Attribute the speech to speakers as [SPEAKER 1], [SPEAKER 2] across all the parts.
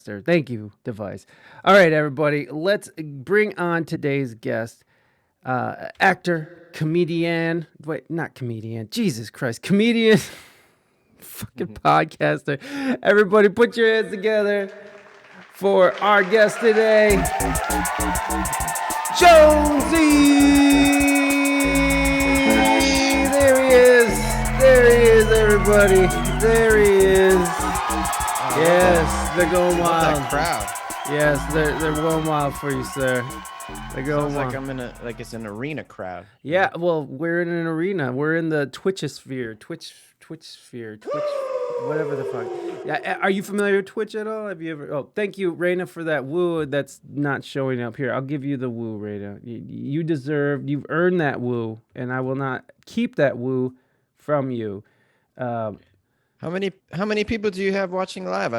[SPEAKER 1] Podcaster. Thank you, device. All right, everybody, let's bring on today's guest, actor, comedian. Wait, not comedian. Jesus Christ, comedian. Fucking podcaster. Everybody, put your hands together for our guest today, Jonesy. There he is. There he is, everybody. There he is. Yes, they're going wild.
[SPEAKER 2] That crowd.
[SPEAKER 1] Yes, they're going wild for you, sir. They're going
[SPEAKER 2] Sounds
[SPEAKER 1] wild.
[SPEAKER 2] like I'm in it's an arena crowd.
[SPEAKER 1] Yeah, well, we're in an arena. We're in the Twitch sphere, whatever the fuck. Yeah, are you familiar with Twitch at all? Have you ever? Oh, thank you, Reina, for that woo. That's not showing up here. I'll give you the woo, Reina. You've earned that woo, and I will not keep that woo from you.
[SPEAKER 2] How many people do you have watching live?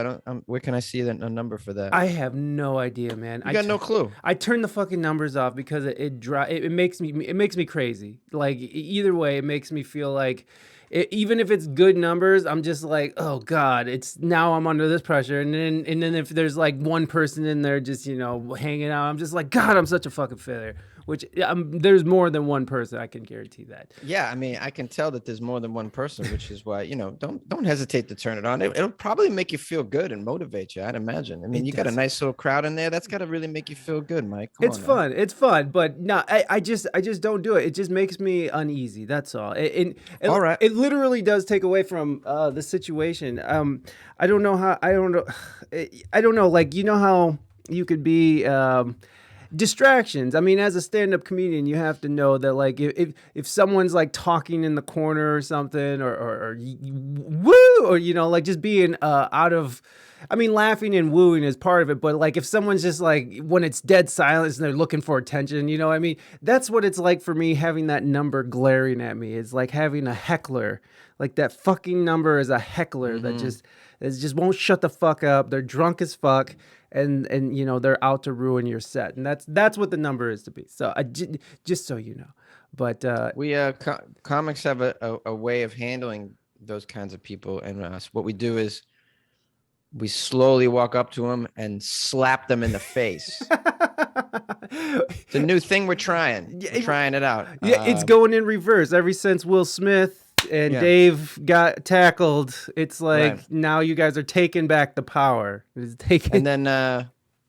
[SPEAKER 2] Where can I see a number for that?
[SPEAKER 1] I have no idea, man.
[SPEAKER 2] I got no clue.
[SPEAKER 1] I turn the fucking numbers off because it makes me crazy. Like either way, it makes me feel like even if it's good numbers, I'm just like, oh God, I'm under this pressure. And then if there's like one person in there just hanging out, I'm just like, God, I'm such a fucking failure. Which there's more than one person, I can guarantee that.
[SPEAKER 2] Yeah, I mean, I can tell that there's more than one person, which is why don't hesitate to turn it on. It'll probably make you feel good and motivate you, I'd imagine. I mean, you got a nice little crowd in there. That's got to really make you feel good, Mike.
[SPEAKER 1] It's fun, but no, I just don't do it. It just makes me uneasy. That's all.
[SPEAKER 2] All right.
[SPEAKER 1] It literally does take away from the situation. I don't know how. I don't know. Like how you could be. Distractions. I mean, as a stand-up comedian, you have to know that, like, if someone's like talking in the corner or something, or woo, or like just being out of. I mean, laughing and wooing is part of it, but like if someone's just like when it's dead silence and they're looking for attention, I mean, that's what it's like for me having that number glaring at me. It's like having a heckler. Like that fucking number is a heckler that just won't shut the fuck up. They're drunk as fuck. And they're out to ruin your set, and that's what the number is to be. So just so you know, but
[SPEAKER 2] we comics have a way of handling those kinds of people, and what we do is we slowly walk up to them and slap them in the face. It's a new thing we're trying. We're trying it out.
[SPEAKER 1] Yeah, it's going in reverse. Ever since Will Smith and Dave got tackled, it's like now you guys are taking back the power.
[SPEAKER 2] And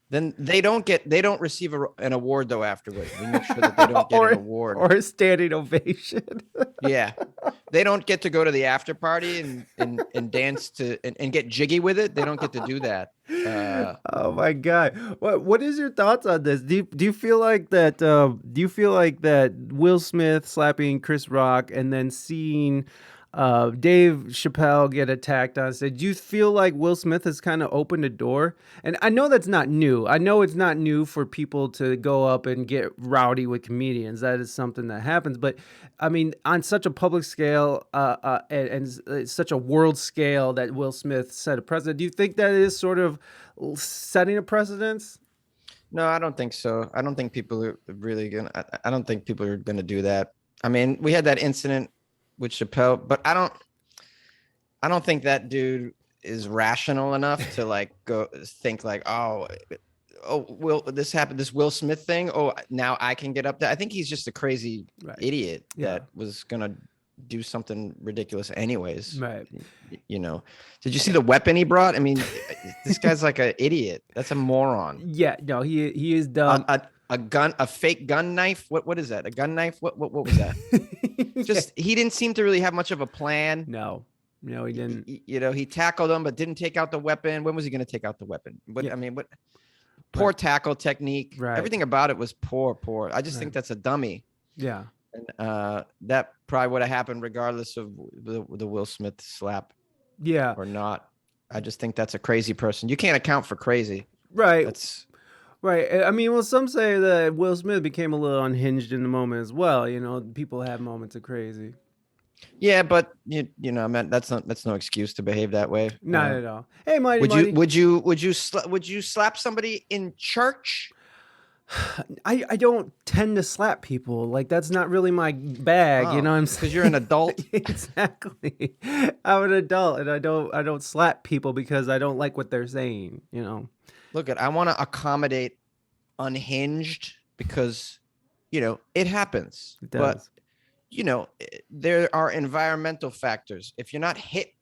[SPEAKER 2] then they don't receive an award though afterwards. We make sure that they don't get an award
[SPEAKER 1] or a standing ovation.
[SPEAKER 2] Yeah, they don't get to go to the after party and dance and get jiggy with it. They don't get to do that.
[SPEAKER 1] Oh my God! What is your thoughts on this? Do you feel like that? Do you feel like that Will Smith slapping Chris Rock and then seeing Dave Chappelle get attacked on stage? Do you feel like Will Smith has kind of opened a door? And I know that's not new. I know it's not new for people to go up and get rowdy with comedians. That is something that happens. But I mean, on such a public scale and such a world scale that Will Smith set a precedent, do you think that is sort of setting a precedence?
[SPEAKER 2] No, I don't think so. I don't think people are really I don't think people are gonna do that. I mean, we had that incident with Chappelle, but I don't think that dude is rational enough to like go think like, oh, Will, this happened, this Will Smith thing. Oh, now I can get up there. I think he's just a crazy idiot that was gonna do something ridiculous anyways.
[SPEAKER 1] Right.
[SPEAKER 2] Did you see the weapon he brought? I mean, this guy's like an idiot. That's a moron.
[SPEAKER 1] Yeah, no, he is dumb.
[SPEAKER 2] A fake gun knife. What is that? A gun knife? What was that? He didn't seem to really have much of a plan.
[SPEAKER 1] No, he didn't.
[SPEAKER 2] He tackled him, but didn't take out the weapon. When was he going to take out the weapon? I mean, poor tackle technique.
[SPEAKER 1] Right.
[SPEAKER 2] Everything about it was poor. I just think that's a dummy.
[SPEAKER 1] Yeah.
[SPEAKER 2] And that probably would have happened regardless of the Will Smith slap.
[SPEAKER 1] Yeah.
[SPEAKER 2] Or not. I just think that's a crazy person. You can't account for crazy.
[SPEAKER 1] Right.
[SPEAKER 2] That's
[SPEAKER 1] right. I mean, well, some say that Will Smith became a little unhinged in the moment as well. People have moments of crazy.
[SPEAKER 2] Yeah, but I mean, that's no excuse to behave that way.
[SPEAKER 1] Not at all. Hey, Mighty.
[SPEAKER 2] Would you slap somebody in church?
[SPEAKER 1] I don't tend to slap people. Like that's not really my bag, you know
[SPEAKER 2] Oh,
[SPEAKER 1] what I'm
[SPEAKER 2] because
[SPEAKER 1] saying?
[SPEAKER 2] you're an adult.
[SPEAKER 1] Exactly. I'm an adult and I don't slap people because I don't like what they're saying, you know.
[SPEAKER 2] Look at, I want to accommodate unhinged because, it happens.
[SPEAKER 1] It
[SPEAKER 2] But,
[SPEAKER 1] does.
[SPEAKER 2] there are environmental factors. If you're not hit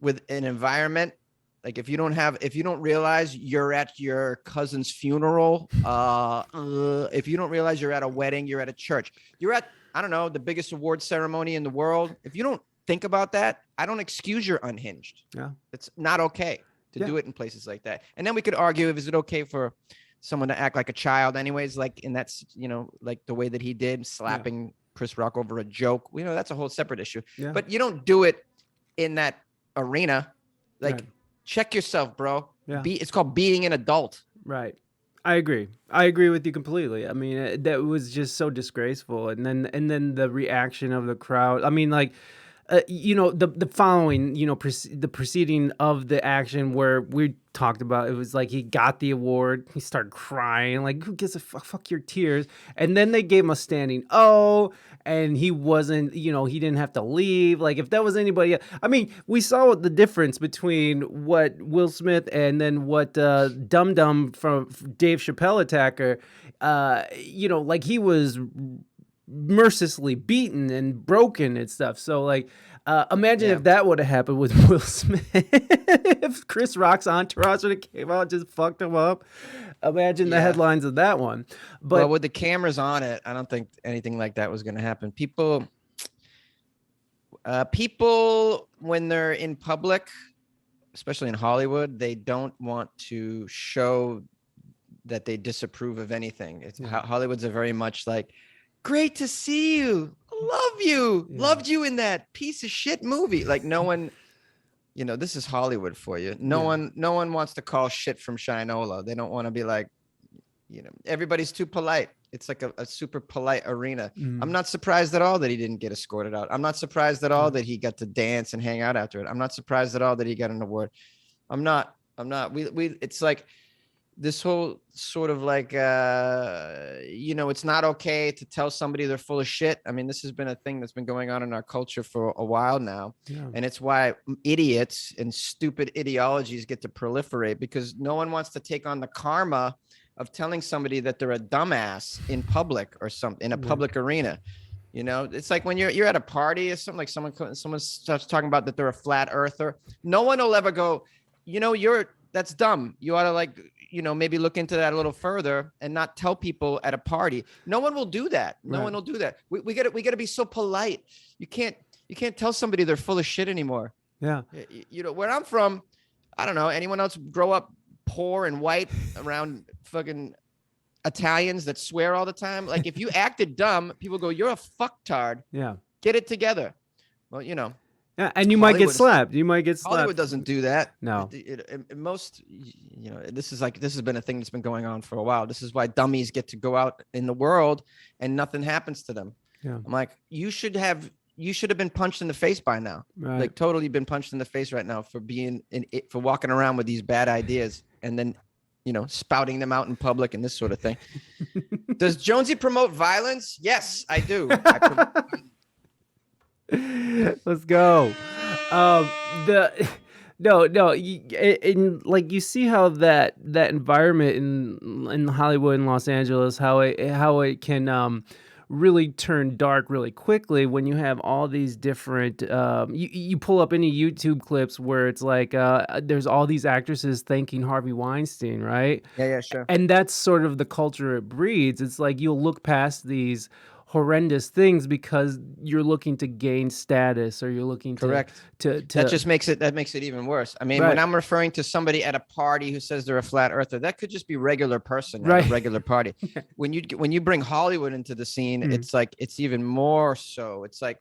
[SPEAKER 2] with an environment, like if you don't realize you're at your cousin's funeral, if you don't realize you're at a wedding, you're at a church, you're at, I don't know, the biggest award ceremony in the world. If you don't think about that, I don't excuse you're unhinged.
[SPEAKER 1] Yeah.
[SPEAKER 2] It's not okay to
[SPEAKER 1] Yeah.
[SPEAKER 2] do it in places like that. And then we could argue, if is it okay for someone to act like a child anyways, like in that, like the way that he did, slapping Chris Rock over a joke. That's a whole separate issue.
[SPEAKER 1] Yeah.
[SPEAKER 2] But you don't do it in that arena. Like,
[SPEAKER 1] Right.
[SPEAKER 2] check yourself, bro.
[SPEAKER 1] Yeah.
[SPEAKER 2] It's called being an adult.
[SPEAKER 1] Right. I agree. I agree with you completely. I mean, that was just so disgraceful, and then the reaction of the crowd. I mean, like, the following, the proceeding of the action where we talked about, it was like he got the award, he started crying, like who gives a fuck your tears, and then they gave him a standing O, and he wasn't, he didn't have to leave. Like if that was anybody else, I mean, we saw the difference between what Will Smith and then what Dum Dum from Dave Chappelle attacker, like he was mercilessly beaten and broken and stuff. So like, imagine if that would have happened with Will Smith. If Chris Rock's entourage would have came out and just fucked him up. Imagine the headlines of that one. But
[SPEAKER 2] with the cameras on it, I don't think anything like that was going to happen. People when they're in public, especially in Hollywood, they don't want to show that they disapprove of anything. Hollywood's a very much like, great to see you. Love you.
[SPEAKER 1] Yeah.
[SPEAKER 2] Loved you in that piece of shit movie. Like no one, this is Hollywood for you. No one wants to call shit from Shinola. They don't want to be like, everybody's too polite. It's like a super polite arena. I'm not surprised at all that he didn't get escorted out. I'm not surprised at all that he got to dance and hang out after it. I'm not surprised at all that he got an award. I'm not. It's like this whole sort of like, it's not okay to tell somebody they're full of shit. I mean, this has been a thing that's been going on in our culture for a while now. Yeah. And it's why idiots and stupid ideologies get to proliferate, because no one wants to take on the karma of telling somebody that they're a dumbass in public or something, in a public arena. It's like when you're at a party or something, like someone starts talking about that they're a flat earther. No one will ever go, that's dumb. You ought to like, maybe look into that a little further and not tell people at a party. No one will do that. No one will do that. We gotta be so polite. You can't tell somebody they're full of shit anymore.
[SPEAKER 1] Yeah.
[SPEAKER 2] Where I'm from, I don't know. Anyone else grow up poor and white around fucking Italians that swear all the time? Like if you acted dumb, people go, you're a fucktard.
[SPEAKER 1] Yeah.
[SPEAKER 2] Get it together. Well,
[SPEAKER 1] Yeah, and you might get slapped.
[SPEAKER 2] Hollywood doesn't do that.
[SPEAKER 1] No.
[SPEAKER 2] Most, this has been a thing that's been going on for a while. This is why dummies get to go out in the world and nothing happens to them.
[SPEAKER 1] Yeah.
[SPEAKER 2] I'm like, you should have been punched in the face by now.
[SPEAKER 1] Right.
[SPEAKER 2] Like totally been punched in the face right now for for walking around with these bad ideas and then, spouting them out in public and this sort of thing. Does Jonesy promote violence? Yes, I do.
[SPEAKER 1] Let's go. Like you see how that environment in Hollywood and Los Angeles, how it can really turn dark really quickly when you have all these different. You pull up any YouTube clips where it's like there's all these actresses thanking Harvey Weinstein, right?
[SPEAKER 2] Yeah, sure.
[SPEAKER 1] And that's sort of the culture it breeds. It's like you'll look past these horrendous things because you're looking to gain status, or you're looking to
[SPEAKER 2] that just makes it even worse. I mean, when I'm referring to somebody at a party who says they're a flat earther, that could just be regular person at a regular party. When you bring Hollywood into the scene, it's like it's even more so. It's like,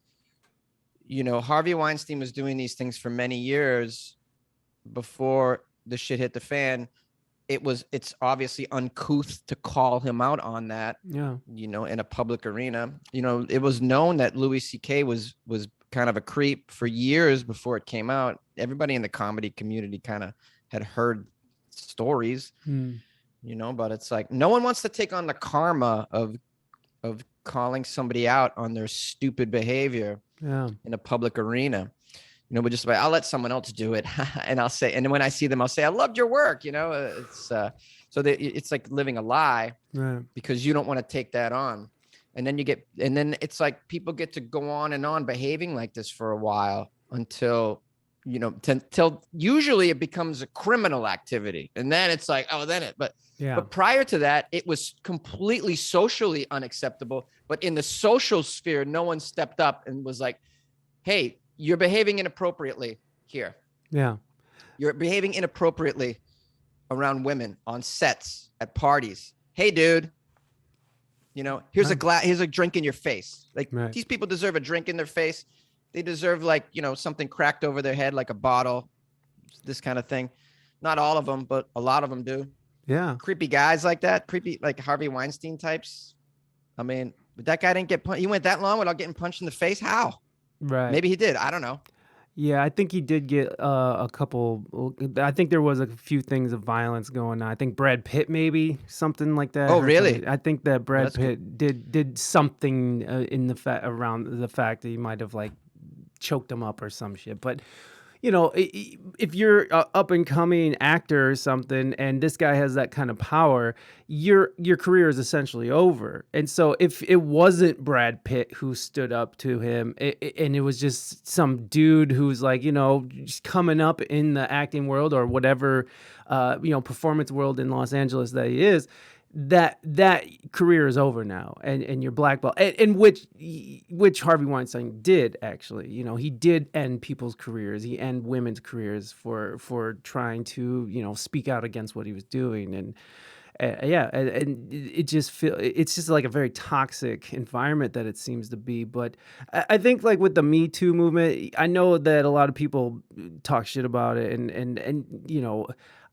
[SPEAKER 2] Harvey Weinstein was doing these things for many years before the shit hit the fan. It's obviously uncouth to call him out on that, in a public arena. It was known that Louis C.K. was kind of a creep for years before it came out. Everybody in the comedy community kind of had heard stories. but it's like no one wants to take on the karma of calling somebody out on their stupid behavior
[SPEAKER 1] Yeah.
[SPEAKER 2] in a public arena. But just like, I'll let someone else do it. And I'll say, and when I see them, I'll say, I loved your work. So that it's like living a lie
[SPEAKER 1] Right.
[SPEAKER 2] because you don't want to take that on. And then it's like people get to go on and on behaving like this for a while until, till usually it becomes a criminal activity. And then it's like, oh,
[SPEAKER 1] Yeah.
[SPEAKER 2] but prior to that, it was completely socially unacceptable. But in the social sphere, no one stepped up and was like, hey, you're behaving inappropriately here.
[SPEAKER 1] Yeah.
[SPEAKER 2] You're behaving inappropriately around women on sets, at parties. Hey, dude, here's here's a drink in your face. Like
[SPEAKER 1] Right.
[SPEAKER 2] these people deserve a drink in their face. They deserve something cracked over their head, like a bottle, this kind of thing. Not all of them, but a lot of them do.
[SPEAKER 1] Yeah.
[SPEAKER 2] Creepy guys like that, creepy, like Harvey Weinstein types. I mean, but that guy didn't get punched. He went that long without getting punched in the face. How?
[SPEAKER 1] Right.
[SPEAKER 2] Maybe he did. I don't know.
[SPEAKER 1] Yeah, I think he did get a couple. I think there was a few things of violence going on. I think Brad Pitt, maybe something like that.
[SPEAKER 2] Oh, really?
[SPEAKER 1] I think that Brad
[SPEAKER 2] That's good.
[SPEAKER 1] Pitt did something in the around the fact that he might have like choked him up or some shit. But if you're a up and coming actor or something, and this guy has that kind of power, your career is essentially over. And so if it wasn't Brad Pitt who stood up to him, and it was just some dude who's like, just coming up in the acting world or whatever, performance world in Los Angeles that he is, that career is over now, and you're blackballed, and which Harvey Weinstein did actually. He did end people's careers. He ended women's careers for trying to speak out against what he was doing, and and it's just like a very toxic environment that it seems to be. But I think like with the Me Too movement, I know that a lot of people talk shit about it, and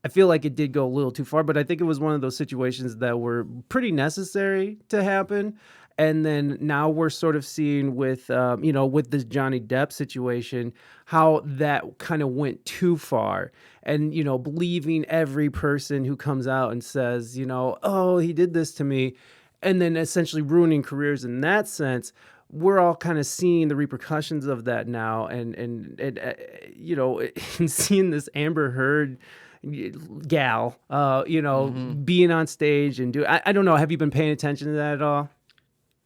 [SPEAKER 1] I feel like it did go a little too far, but I think it was one of those situations that were pretty necessary to happen. And then now we're sort of seeing with with this Johnny Depp situation, how that kind of went too far, and believing every person who comes out and says, oh, he did this to me, and then essentially ruining careers in that sense. We're all kind of seeing the repercussions of that now, and and seeing this Amber Heard gal, being on stage and I don't know. Have you been paying attention to that at all?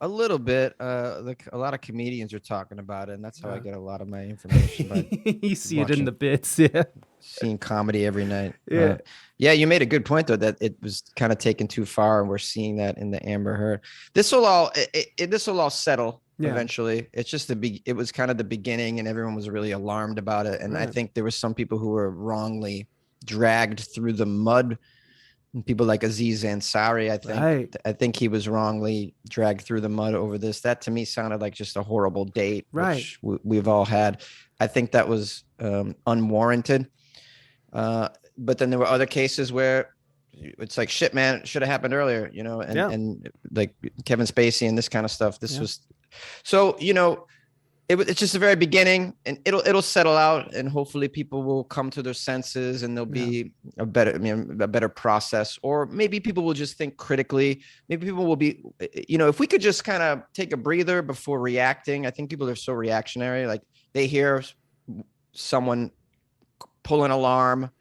[SPEAKER 2] A little bit. Like a lot of comedians are talking about it, and that's how I get a lot of my information by
[SPEAKER 1] You see it in the bits, yeah.
[SPEAKER 2] seeing comedy every night.
[SPEAKER 1] Yeah.
[SPEAKER 2] Yeah, you made a good point though that it was kind of taken too far, and we're seeing that in the Amber Heard. This will all settle eventually. It's just it was kind of the beginning, and everyone was really alarmed about it. And I think there were some people who were wrongly dragged through the mud. People like Aziz Ansari, I think he was wrongly dragged through the mud over this. That to me sounded like just a horrible date, which we've all had. I think that was unwarranted. But then there were other cases where it's like, shit, man, it should have happened earlier, and like Kevin Spacey and this kind of stuff. This was so, it's just the very beginning, and it'll settle out, and hopefully people will come to their senses, and there'll be a better process, or maybe people will just think critically. Maybe people will be, if we could just kind of take a breather before reacting. I think people are so reactionary. Like they hear someone pull an alarm,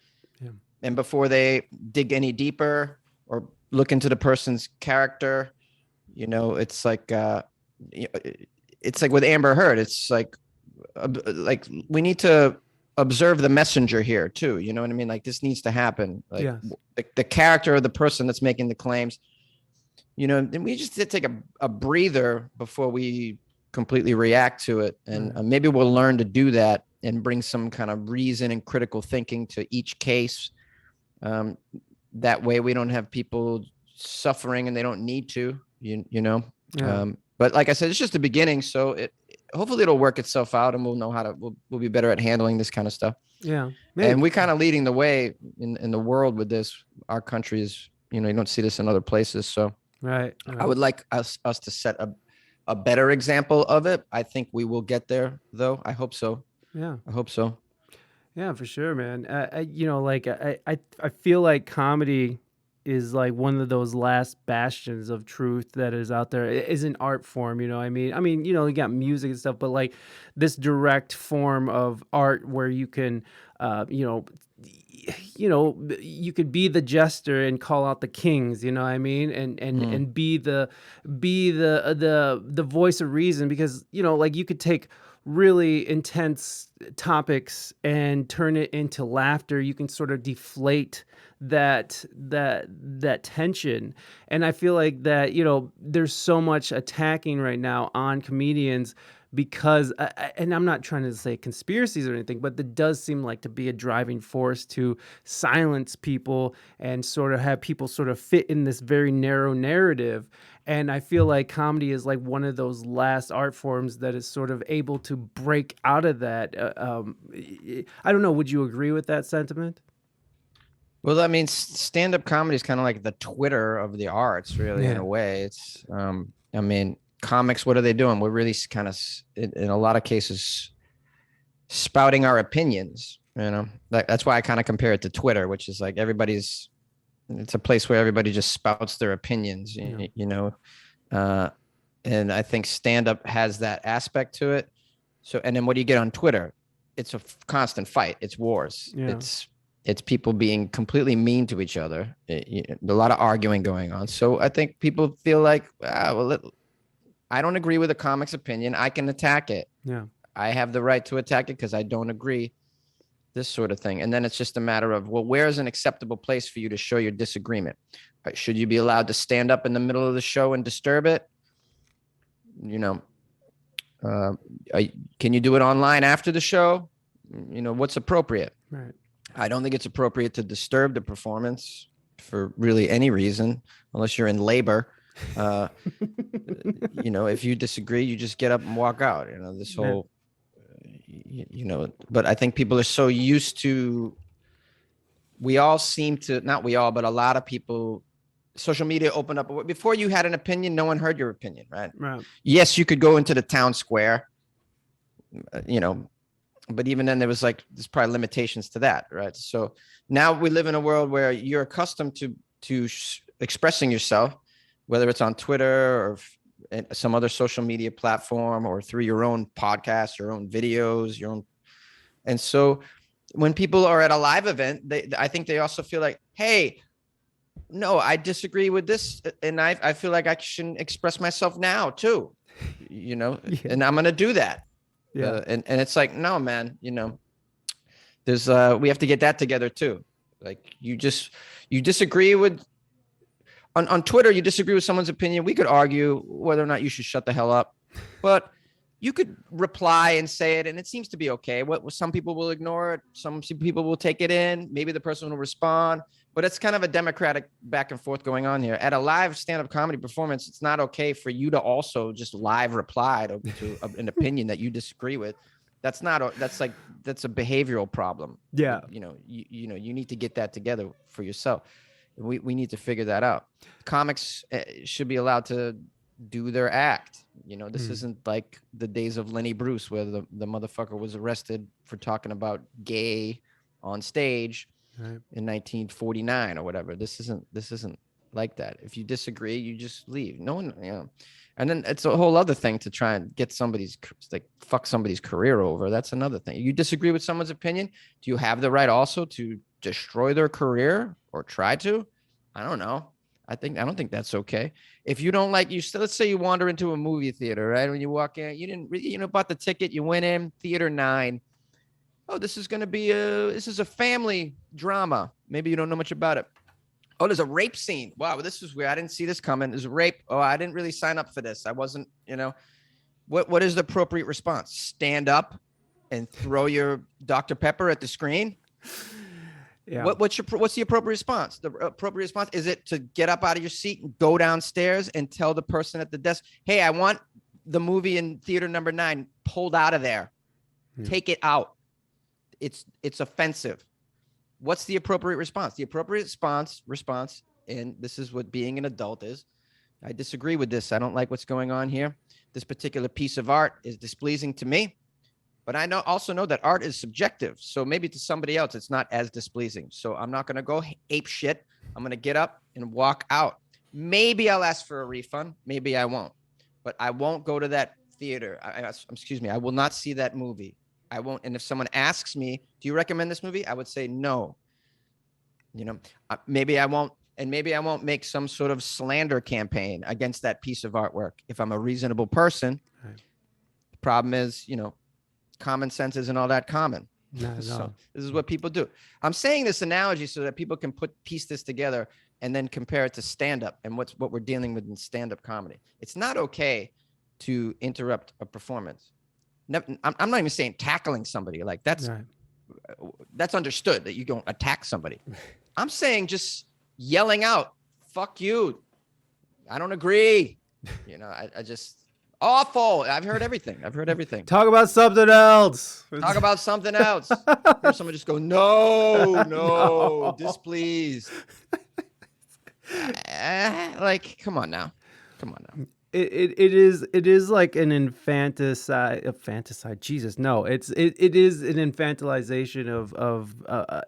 [SPEAKER 2] and before they dig any deeper or look into the person's character, it's like, it's like with Amber Heard, it's like we need to observe the messenger here too. You know what I mean? Like this needs to happen. Like the character of the person that's making the claims, and we just take a breather before we completely react to it. And maybe we'll learn to do that and bring some kind of reason and critical thinking to each case. That way we don't have people suffering and they don't need to, but like I said, it's just the beginning. So hopefully it'll work itself out, and we'll know how to, we'll be better at handling this kind of stuff.
[SPEAKER 1] Yeah.
[SPEAKER 2] Maybe. And we're kind of leading the way in the world with this. Our country is, you don't see this in other places. So
[SPEAKER 1] right.
[SPEAKER 2] I would like us to set a better example of it. I think we will get there though. I hope so.
[SPEAKER 1] Yeah.
[SPEAKER 2] I hope so.
[SPEAKER 1] Yeah, for sure, man. I feel like comedy is like one of those last bastions of truth that is out there. It is an art form, you know what I mean, you know, you got music and stuff, but like this direct form of art where you can, you know, you could be the jester and call out the kings, you know what I mean, and be the voice of reason, because you know, like you could take really intense topics and turn it into laughter. You can sort of deflate that tension. And I feel like that, you know, there's so much attacking right now on comedians because and I'm not trying to say conspiracies or anything, but that does seem like to be a driving force to silence people and sort of have people sort of fit in this very narrow narrative. And I feel like comedy is like one of those last art forms that is sort of able to break out of that. I don't know, would you agree with that sentiment?
[SPEAKER 2] Well, I mean, stand-up comedy is kind of like the Twitter of the arts, really, in
[SPEAKER 1] Yeah.
[SPEAKER 2] a way. It's, I mean, comics, what are they doing? We're really kind of, in a lot of cases, spouting our opinions. You know, that's why I kind of compare it to Twitter, which is like it's a place where everybody just spouts their opinions.
[SPEAKER 1] Yeah.
[SPEAKER 2] You know, uh, and I think stand-up has that aspect to it. So, and then what do you get on Twitter? It's a constant fight. It's wars.
[SPEAKER 1] Yeah.
[SPEAKER 2] It's people being completely mean to each other. A lot of arguing going on. So I think people feel like, I don't agree with a comic's opinion. I can attack it.
[SPEAKER 1] Yeah.
[SPEAKER 2] I have the right to attack it because I don't agree. This sort of thing. And then it's just a matter of, well, where is an acceptable place for you to show your disagreement? Should you be allowed to stand up in the middle of the show and disturb it? You know, uh, can you do it online after the show? You know, what's appropriate?
[SPEAKER 1] Right.
[SPEAKER 2] I don't think it's appropriate to disturb the performance for really any reason, unless you're in labor. You know, if you disagree, you just get up and walk out. You know, this whole, you know, but I think people are so used to, we all seem to, not we all, but a lot of people, social media opened up. Before you had an opinion, no one heard your opinion, right?
[SPEAKER 1] Right.
[SPEAKER 2] Yes, you could go into the town square, you know, but even then there's probably limitations to that, right? So now we live in a world where you're accustomed to expressing yourself, whether it's on Twitter or some other social media platform or through your own podcast, your own videos, your own. And so when people are at a live event, I think they also feel like, hey, no, I disagree with this, and I feel like I should express myself now too, you know,
[SPEAKER 1] Yeah.
[SPEAKER 2] and I'm gonna do that.
[SPEAKER 1] Yeah.
[SPEAKER 2] And it's like, no, man, you know, there's we have to get that together too. Like you disagree with on Twitter, you disagree with someone's opinion. We could argue whether or not you should shut the hell up, but you could reply and say it, and it seems to be okay. What some people will ignore it, some people will take it in. Maybe the person will respond, but it's kind of a democratic back and forth going on here. At a live stand-up comedy performance, it's not okay for you to also just live reply to an opinion that you disagree with. That's not. That's a behavioral problem.
[SPEAKER 1] Yeah.
[SPEAKER 2] You know, you need to get that together for yourself. We need to figure that out. Comics should be allowed to do their act. You know, this isn't like the days of Lenny Bruce where the motherfucker was arrested for talking about gay on stage in 1949 or whatever. This isn't like that. If you disagree, you just leave. No one, you know. And then it's a whole other thing to try and get fuck somebody's career over. That's another thing. You disagree with someone's opinion. Do you have the right also to destroy their career or try to? I don't know. I don't think that's okay. If you don't like, let's say you wander into a movie theater, right? When you walk in, you didn't really, bought the ticket, you went in, theater 9. Oh, this is a family drama. Maybe you don't know much about it. Oh, there's a rape scene. Wow, this is weird. I didn't see this coming. There's a rape. Oh, I didn't really sign up for this. I wasn't, you know. What is the appropriate response? Stand up and throw your Dr. Pepper at the screen? Yeah. What's the appropriate response? The appropriate response, is it to get up out of your seat and go downstairs and tell the person at the desk, hey, I want the movie in theater number 9 pulled out of there. Take it out. It's offensive. What's the appropriate response? The appropriate response, and this is what being an adult is. I disagree with this. I don't like what's going on here. This particular piece of art is displeasing to me. But I also know that art is subjective. So maybe to somebody else, it's not as displeasing. So I'm not going to go ape shit. I'm going to get up and walk out. Maybe I'll ask for a refund. Maybe I won't. But I won't go to that theater. Excuse me. I will not see that movie. I won't. And if someone asks me, do you recommend this movie? I would say no. Maybe I won't. And maybe I won't make some sort of slander campaign against that piece of artwork. If I'm a reasonable person, right. The problem is, common sense isn't all that common. So this is what people do. I'm saying this analogy so that people can piece this together and then compare it to stand-up and what we're dealing with in stand-up comedy. It's not okay to interrupt a performance. I'm not even saying tackling somebody. Like that's understood that you don't attack somebody. I'm saying just yelling out, "Fuck you! I don't agree." I just. Awful. I've heard everything.
[SPEAKER 1] Talk about something else. Hear someone just go, no. Displeased.
[SPEAKER 2] Like, come on now.
[SPEAKER 1] It is like an infanticide. Jesus, no. It is an infantilization of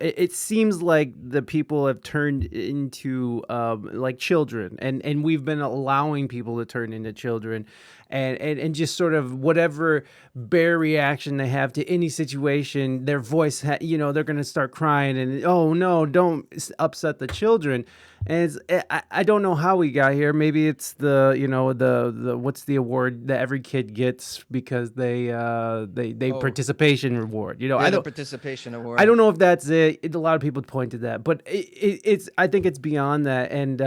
[SPEAKER 1] it seems like the people have turned into like children, and we've been allowing people to turn into children, and just sort of whatever bare reaction they have to any situation, their voice, they're going to start crying and, oh no, don't upset the children. And I don't know how we got here. Maybe it's the what's the award that every kid gets because they participation reward.
[SPEAKER 2] The participation award.
[SPEAKER 1] I don't know if that's it. A lot of people point to that, but it's I think it's beyond that. And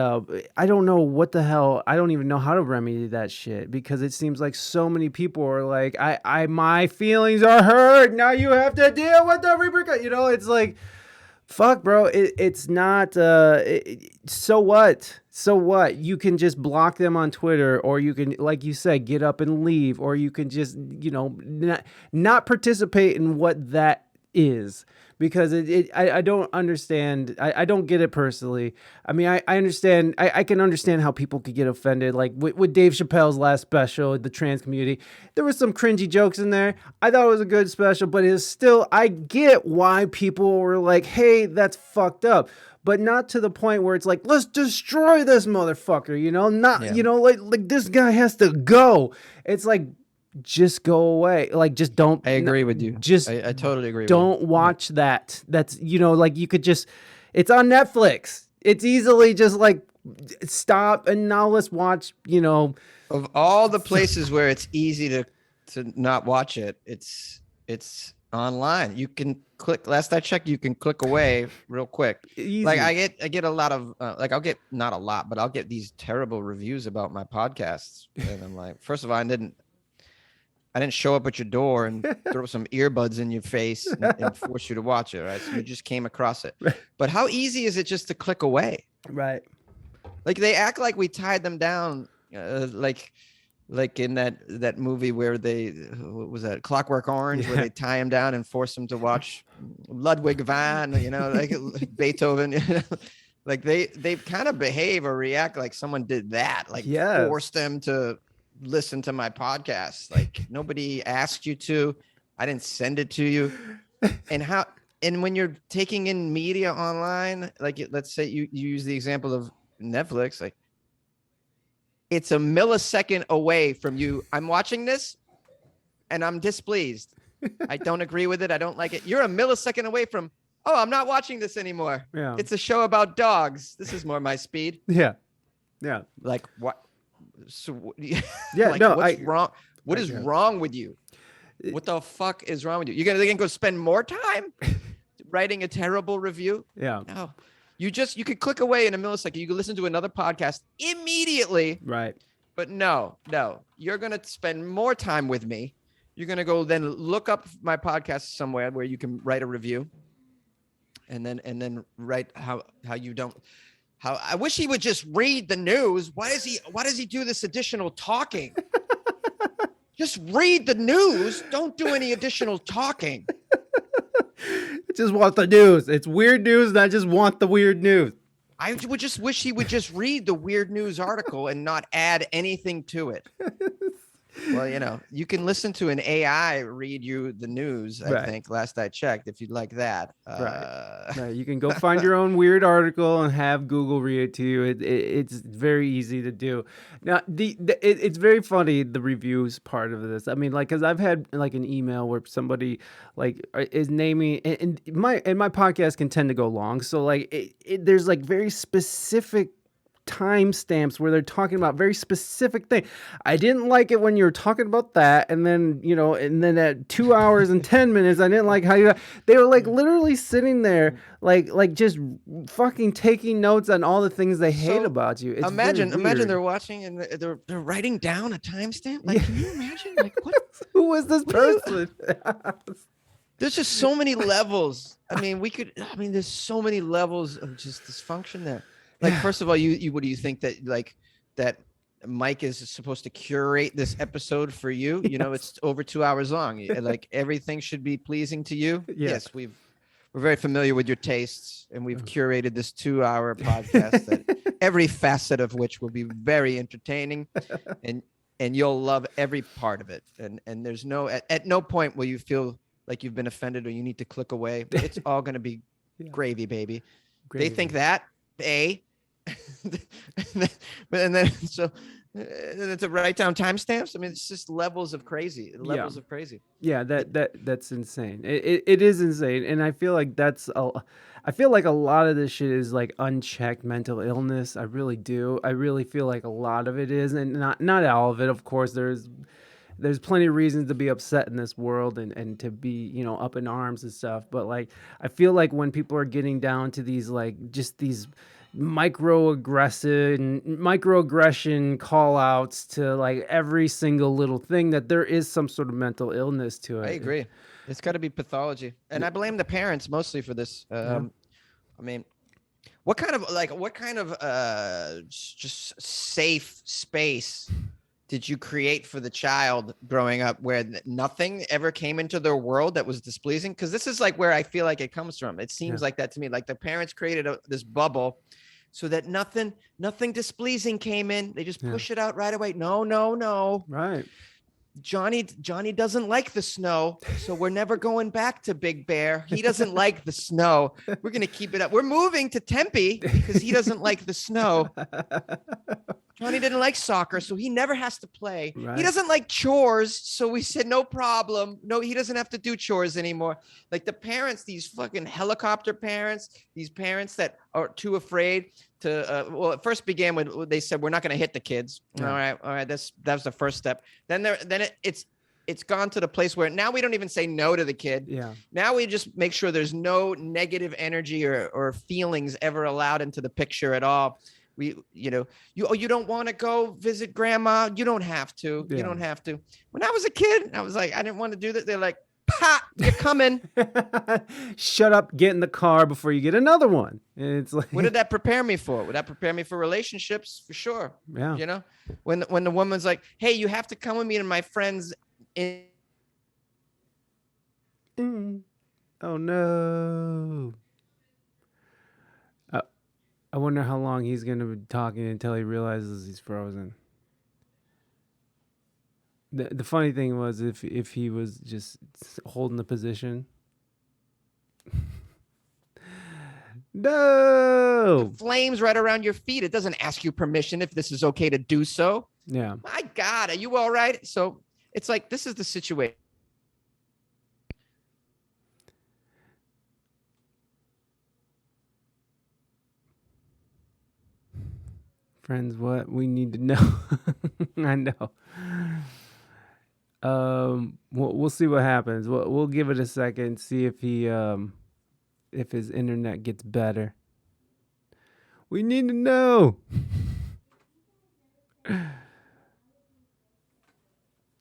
[SPEAKER 1] I don't know what the hell. I don't even know how to remedy that shit because it seems like so many people are like, my feelings are hurt. Now you have to deal with the repercussions. It's like. Fuck, bro. It's not. So what? You can just block them on Twitter, or you can, like you said, get up and leave, or you can just, not participate in what that is. Because I don't understand. I don't get it personally. I mean, I understand. I can understand how people could get offended. Like with Dave Chappelle's last special, the trans community, there were some cringy jokes in there. I thought it was a good special, but it's still, I get why people were like, hey, that's fucked up. But not to the point where it's like, let's destroy this motherfucker, like this guy has to go. It's like, just go away. Like, just don't.
[SPEAKER 2] I agree with you.
[SPEAKER 1] Just
[SPEAKER 2] I totally agree with
[SPEAKER 1] you. Don't watch that. That's, like you could just, it's on Netflix. It's easily just like stop and now let's watch,
[SPEAKER 2] Of all the places where it's easy to not watch it, it's online. You can click, last I checked, you can click away real quick. Easy. Like I get a lot of I'll get, not a lot, but I'll get these terrible reviews about my podcasts. And I'm like, first of all, I didn't show up at your door and throw some earbuds in your face and force you to watch it, right? So you just came across it. Right. But how easy is it just to click away?
[SPEAKER 1] Right.
[SPEAKER 2] Like they act like we tied them down, like in that movie where what was that, Clockwork Orange, where they tie him down and force him to watch Ludwig van, like Beethoven. Like they kind of behave or react like someone did that, like force them to listen to my podcast. Like nobody asked you to. I didn't send it to you. And when you're taking in media online, like let's say you use the example of Netflix, like it's a millisecond away from you. I'm watching this and I'm displeased. I don't agree with it. I don't like it. You're a millisecond away from, oh, I'm not watching this anymore. Yeah. It's a show about dogs. This is more my speed.
[SPEAKER 1] Yeah.
[SPEAKER 2] Like what? So
[SPEAKER 1] yeah,
[SPEAKER 2] like,
[SPEAKER 1] no,
[SPEAKER 2] what's wrong? What is wrong with you? What the fuck is wrong with you? You're gonna go spend more time writing a terrible review?
[SPEAKER 1] Yeah.
[SPEAKER 2] No, you could click away in a millisecond. You could listen to another podcast immediately.
[SPEAKER 1] Right.
[SPEAKER 2] But no, you're gonna spend more time with me. You're gonna go then look up my podcast somewhere where you can write a review, and then write how you don't. How I wish he would just read the news. Why does he do this additional talking? Just read the news. Don't do any additional talking.
[SPEAKER 1] I just want the news. It's weird news, and I just want the weird news.
[SPEAKER 2] I would just wish he would just read the weird news article and not add anything to it. Well, you can listen to an AI read you the news, I
[SPEAKER 1] Right.
[SPEAKER 2] think, last I checked, if you'd like that.
[SPEAKER 1] Right. Right. You can go find your own weird article and have Google read it to you. It's very easy to do. Now, it's very funny, the reviews part of this. I mean, like, because I've had like an email where somebody like is naming, and my podcast can tend to go long, so like there's like very specific timestamps where they're talking about very specific thing. I didn't like it when you were talking about that, and then and then at 2 hours and 10 minutes, I didn't like how they were like literally sitting there, like just fucking taking notes on all the things they hate
[SPEAKER 2] So
[SPEAKER 1] about you. It's
[SPEAKER 2] imagine,
[SPEAKER 1] very weird.
[SPEAKER 2] they're watching and they're writing down a timestamp. Like,
[SPEAKER 1] Yeah.
[SPEAKER 2] can you imagine? Like, what?
[SPEAKER 1] Who was this
[SPEAKER 2] What do you?
[SPEAKER 1] person?
[SPEAKER 2] There's just so many levels. I mean, there's so many levels of just dysfunction there. Like, first of all, you what do you think that that Mike is supposed to curate this episode for you? It's over 2 hours long. Like, everything should be pleasing to you.
[SPEAKER 1] Yeah.
[SPEAKER 2] Yes, we're very familiar with your tastes, and we've curated this 2 hour podcast that every facet of which will be very entertaining, and you'll love every part of it. And there's at no point will you feel like you've been offended or you need to click away. It's all going to be gravy, baby.
[SPEAKER 1] Gravy.
[SPEAKER 2] They think that, and then to write down timestamps. I mean, it's just levels of crazy. Of crazy.
[SPEAKER 1] Yeah, that's insane. It is insane, and I feel like I feel like a lot of this shit is like unchecked mental illness. I really do. I really feel like a lot of it is, and not all of it. Of course, there's plenty of reasons to be upset in this world and to be, up in arms and stuff. But like, I feel like when people are getting down to these, like, just these microaggression call outs to like every single little thing, that there is some sort of mental illness to it.
[SPEAKER 2] I agree. It's got to be pathology. And I blame the parents mostly for this. I mean, what kind of just safe space did you create for the child growing up where nothing ever came into their world that was displeasing? Because this is like where I feel like it comes from. It seems like that to me. Like the parents created this bubble so that nothing displeasing came in. They just push it out right away. No.
[SPEAKER 1] Right.
[SPEAKER 2] Johnny doesn't like the snow, so we're never going back to Big Bear. He doesn't like the snow. We're going to keep it up. We're moving to Tempe because he doesn't like the snow. Johnny didn't like soccer, so he never has to play. Right. He doesn't like chores, so we said, no problem. No, he doesn't have to do chores anymore. Like the parents, these fucking helicopter parents, these parents that are too afraid to, well, it first began with, they said, we're not going to hit the kids. Yeah. All right. That was the first step. Then it's gone to the place where now we don't even say no to the kid.
[SPEAKER 1] Yeah.
[SPEAKER 2] Now we just make sure there's no negative energy or feelings ever allowed into the picture at all. You don't want to go visit grandma. You don't have to. Yeah. You don't have to. When I was a kid, I was like, I didn't want to do that. They're like, "Pa, you're coming."
[SPEAKER 1] Shut up. Get in the car before you get another one. And it's like,
[SPEAKER 2] what did that prepare me for? Would that prepare me for relationships? For sure.
[SPEAKER 1] Yeah.
[SPEAKER 2] When the woman's like, "Hey, you have to come with me to my friends."
[SPEAKER 1] Oh no. I wonder how long he's going to be talking until he realizes he's frozen. The funny thing was if he was just holding the position. No!
[SPEAKER 2] Flames right around your feet. It doesn't ask you permission if this is okay to do so.
[SPEAKER 1] Yeah.
[SPEAKER 2] My God, are you all right? So it's like, this is the situation.
[SPEAKER 1] Friends, what we need to know. I know. We'll see what happens. We'll give it a second, see if if his internet gets better. We need to know. All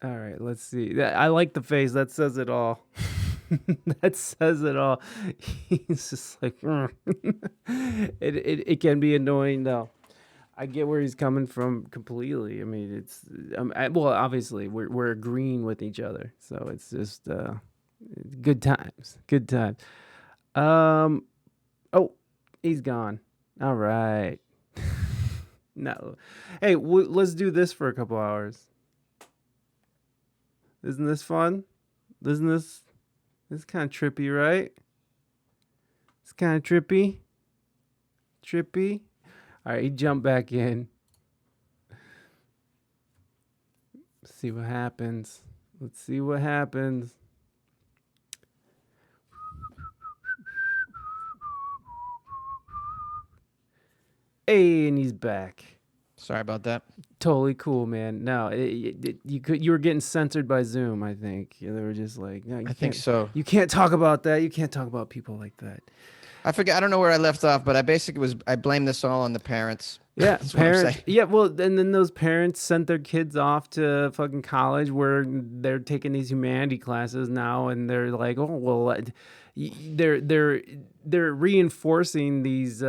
[SPEAKER 1] right, let's see. I like the face. That says it all. That says it all. He's just like, it can be annoying though. I get where he's coming from completely. I mean, it's well, obviously we're agreeing with each other, so it's just good times. Good times. Oh, he's gone. All right. No. Hey, let's do this for a couple hours. Isn't this fun? Isn't this kind of trippy, right? It's kind of trippy. Trippy. All right, he jumped back in. Let's see what happens. Let's see what happens. Hey, and he's back.
[SPEAKER 2] Sorry about that.
[SPEAKER 1] Totally cool, man. No, you were getting censored by Zoom. I think they were just like, no,
[SPEAKER 2] I think so.
[SPEAKER 1] You can't talk about that. You can't talk about people like that.
[SPEAKER 2] I forget. I don't know where I left off, but I blamed this all on the parents.
[SPEAKER 1] Yeah,
[SPEAKER 2] That's what I'm
[SPEAKER 1] parents.
[SPEAKER 2] saying.
[SPEAKER 1] Yeah, well, and then those parents sent their kids off to fucking college where they're taking these humanity classes now, and they're like, oh well, they're reinforcing these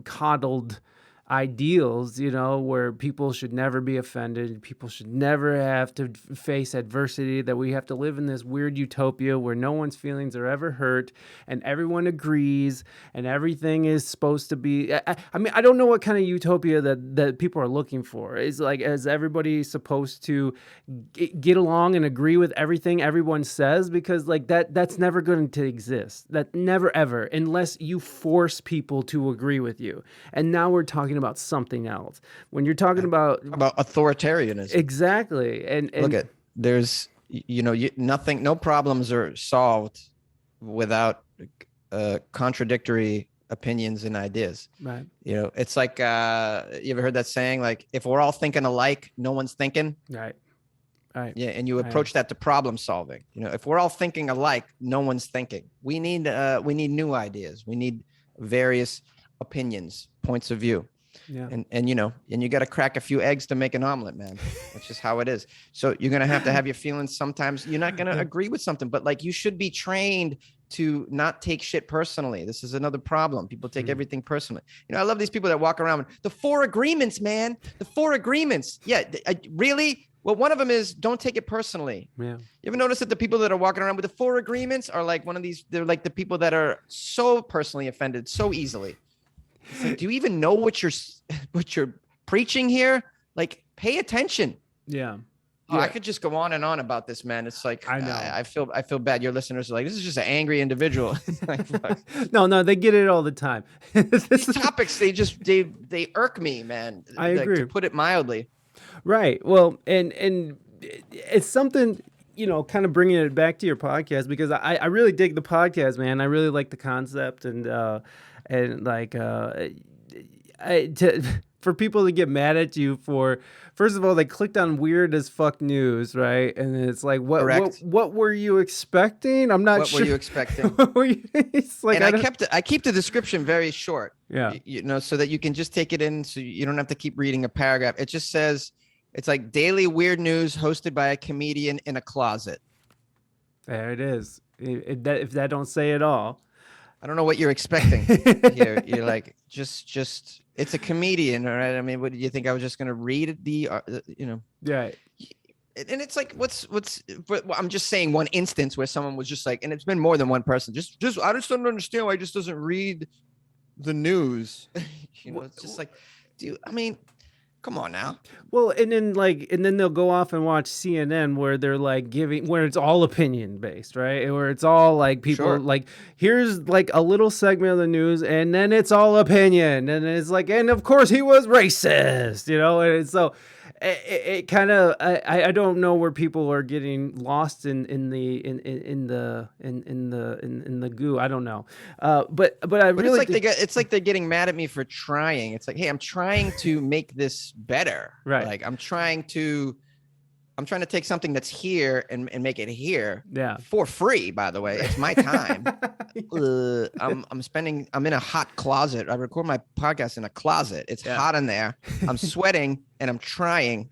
[SPEAKER 1] coddled ideals, where people should never be offended, people should never have to face adversity, that we have to live in this weird utopia where no one's feelings are ever hurt and everyone agrees and everything is supposed to be. I mean, I don't know what kind of utopia that people are looking for. Is like, is everybody supposed to get along and agree with everything everyone says? Because like that's never going to exist. That never ever, unless you force people to agree with you. And now we're talking about something else. When you're talking about
[SPEAKER 2] authoritarianism,
[SPEAKER 1] exactly, and
[SPEAKER 2] look at there's nothing, no problems are solved without contradictory opinions and ideas.
[SPEAKER 1] right,
[SPEAKER 2] It's like you ever heard that saying, like, if we're all thinking alike, no one's thinking.
[SPEAKER 1] right.
[SPEAKER 2] Yeah, and you approach that to problem solving. If we're all thinking alike, no one's thinking. We need new ideas. We need various opinions, points of view.
[SPEAKER 1] Yeah.
[SPEAKER 2] And you got to crack a few eggs to make an omelet, man. That's just how it is. So you're going to have your feelings. Sometimes you're not going to agree with something, but like, you should be trained to not take shit personally. This is another problem. People take everything personally. I love these people that walk around with the 4 agreements, man. The 4 agreements. Yeah. Really? Well, one of them is don't take it personally.
[SPEAKER 1] Yeah.
[SPEAKER 2] You ever notice that the people that are walking around with the 4 agreements are like they're like the people that are so personally offended so easily. It's like, do you even know what you're preaching here? Like, pay attention.
[SPEAKER 1] Yeah.
[SPEAKER 2] Oh, I could just go on and on about this, man. It's like,
[SPEAKER 1] I know.
[SPEAKER 2] I feel bad. Your listeners are like, this is just an angry individual.
[SPEAKER 1] No, they get it all the time.
[SPEAKER 2] These topics, they irk me, man.
[SPEAKER 1] I agree.
[SPEAKER 2] To put it mildly.
[SPEAKER 1] Right. Well, and it's something, kind of bringing it back to your podcast, because I really dig the podcast, man. I really like the concept, and like for people to get mad at you for, first of all, they clicked on weird as fuck news, right? And it's like, what were you expecting? I'm not sure.
[SPEAKER 2] What were you expecting?
[SPEAKER 1] It's like,
[SPEAKER 2] and I keep the description very short.
[SPEAKER 1] Yeah.
[SPEAKER 2] So that you can just take it in, so you don't have to keep reading a paragraph. It just says, it's like daily weird news hosted by a comedian in a closet.
[SPEAKER 1] There it is. If that don't say it all.
[SPEAKER 2] I don't know what you're expecting here. You're like, just it's a comedian, all right? I mean, what do you think? I was just going to read the,
[SPEAKER 1] Yeah.
[SPEAKER 2] And it's like, I'm just saying one instance where someone was just like, and it's been more than one person. I just don't understand why he just doesn't read the news. It's just like, dude, I mean, come on now.
[SPEAKER 1] Well, and then they'll go off and watch CNN where they're like where it's all opinion based, right? Where it's all like people like, here's like a little segment of the news, and then it's all opinion, and it's like, and of course he was racist, and so it kind of, I don't know where people are getting lost in the goo. I don't know, but really,
[SPEAKER 2] it's like they're getting mad at me for trying. It's like, hey, I'm trying to make this better,
[SPEAKER 1] right?
[SPEAKER 2] Like, I'm trying to take something that's here and make it here, for free. By the way, it's my time. I'm in a hot closet. I record my podcast in a closet. It's hot in there. I'm sweating and I'm trying,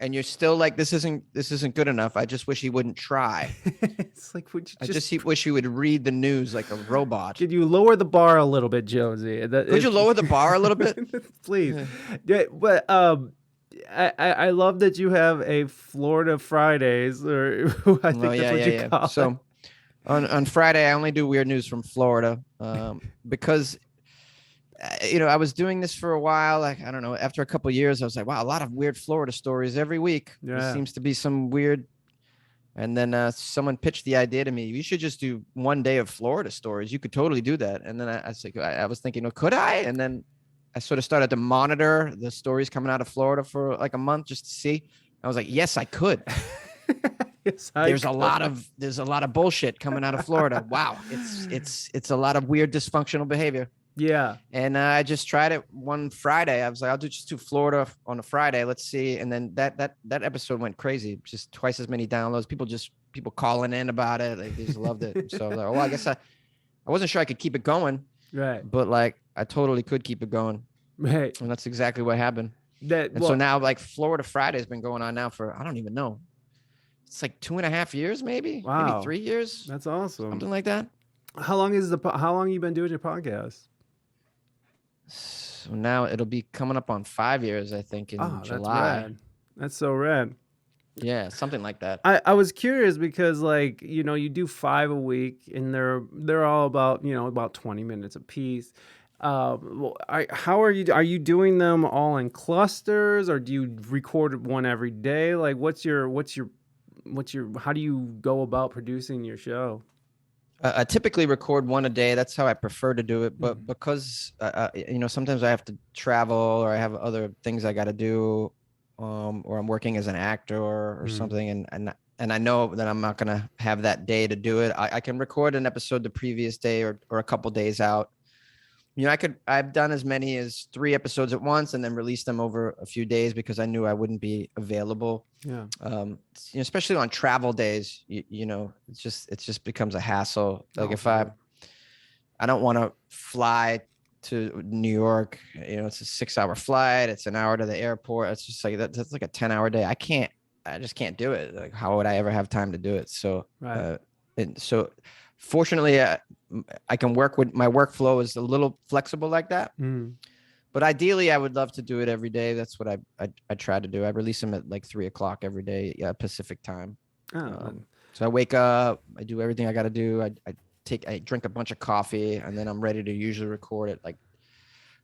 [SPEAKER 2] and you're still like, this isn't good enough. I just wish he wouldn't try.
[SPEAKER 1] It's like,
[SPEAKER 2] I just wish he would read the news like a robot.
[SPEAKER 1] Could you lower the bar a little bit, Jonesy?
[SPEAKER 2] Could you lower the bar a little bit,
[SPEAKER 1] please? Yeah, but I love that you have a Florida Fridays, or I think that's what you call it.
[SPEAKER 2] So on Friday, I only do weird news from Florida, because I was doing this for a while. Like, I don't know, after a couple of years, I was like, wow, a lot of weird Florida stories every week.
[SPEAKER 1] Yeah.
[SPEAKER 2] There seems to be some weird And then someone pitched the idea to me. You should just do one day of Florida stories. You could totally do that. And then I was thinking, oh, could I? And then I sort of started to monitor the stories coming out of Florida for like a month just to see. I was like, yes, I could.
[SPEAKER 1] Yes,
[SPEAKER 2] There's a lot of bullshit coming out of Florida. Wow, it's a lot of weird dysfunctional behavior.
[SPEAKER 1] Yeah.
[SPEAKER 2] And I just tried it one Friday. I was like, I'll just do Florida on a Friday. Let's see. And then that episode went crazy. Just twice as many downloads. People calling in about it. Like, they just loved it. So like, well, I guess I wasn't sure I could keep it going.
[SPEAKER 1] Right.
[SPEAKER 2] But like, I totally could keep it going.
[SPEAKER 1] Right.
[SPEAKER 2] And that's exactly what happened. So now like Florida Friday has been going on now for, I don't even know. It's like 2.5 years, maybe.
[SPEAKER 1] Wow.
[SPEAKER 2] Maybe 3 years.
[SPEAKER 1] That's awesome.
[SPEAKER 2] Something like that.
[SPEAKER 1] How long have you been doing your podcast?
[SPEAKER 2] So now it'll be coming up on 5 years, I think, in July.
[SPEAKER 1] That's so rad.
[SPEAKER 2] Yeah, something like that.
[SPEAKER 1] I was curious because, like, you do 5 a week, and they're all about about 20 minutes a piece. How are you doing them all in clusters, or do you record one every day? Like, how do you go about producing your show?
[SPEAKER 2] I typically record one a day. That's how I prefer to do it. But because, sometimes I have to travel or I have other things I got to do, or I'm working as an actor or something. And I know that I'm not going to have that day to do it. I can record an episode the previous day or a couple days out. I've done as many as 3 episodes at once and then release them over a few days because I knew I wouldn't be available.
[SPEAKER 1] Yeah.
[SPEAKER 2] Especially on travel days, it just becomes a hassle. Like I don't want to fly to New York, it's a 6-hour flight. It's an hour to the airport. It's just like, that's like a 10-hour day. I just can't do it. Like, how would I ever have time to do it? So,
[SPEAKER 1] right.
[SPEAKER 2] And so fortunately, I can work with my workflow is a little flexible like that. But ideally, I would love to do it every day. That's what I try to do. I release them at like 3:00 every day, Pacific time. So I wake up, I do everything I got to do. I drink a bunch of coffee, and then I'm ready to usually record it like,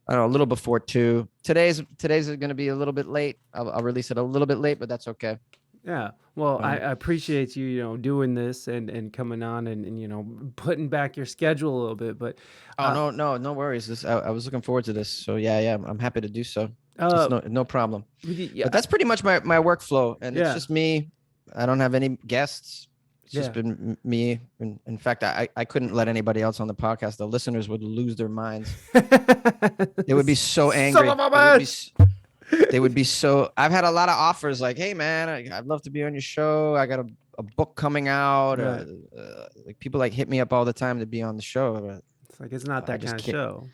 [SPEAKER 2] I don't know, a little before 2. Today's going to be a little bit late. I'll release it a little bit late, but that's okay.
[SPEAKER 1] Yeah. Well, I appreciate you, doing this and coming on and putting back your schedule a little bit. But
[SPEAKER 2] no worries. I was looking forward to this. So yeah, I'm happy to do so. No problem.
[SPEAKER 1] Yeah.
[SPEAKER 2] But that's pretty much my workflow, and it's just me. I don't have any guests. It's just been me. In fact, I couldn't let anybody else on the podcast. The listeners would lose their minds. They would be so angry.
[SPEAKER 1] Son of a bitch!
[SPEAKER 2] They would be so. I've had a lot of offers like, hey man, I'd love to be on your show. I got a book coming out.
[SPEAKER 1] Right.
[SPEAKER 2] Like people like hit me up all the time to be on the show.
[SPEAKER 1] It's like, it's not that kind of show.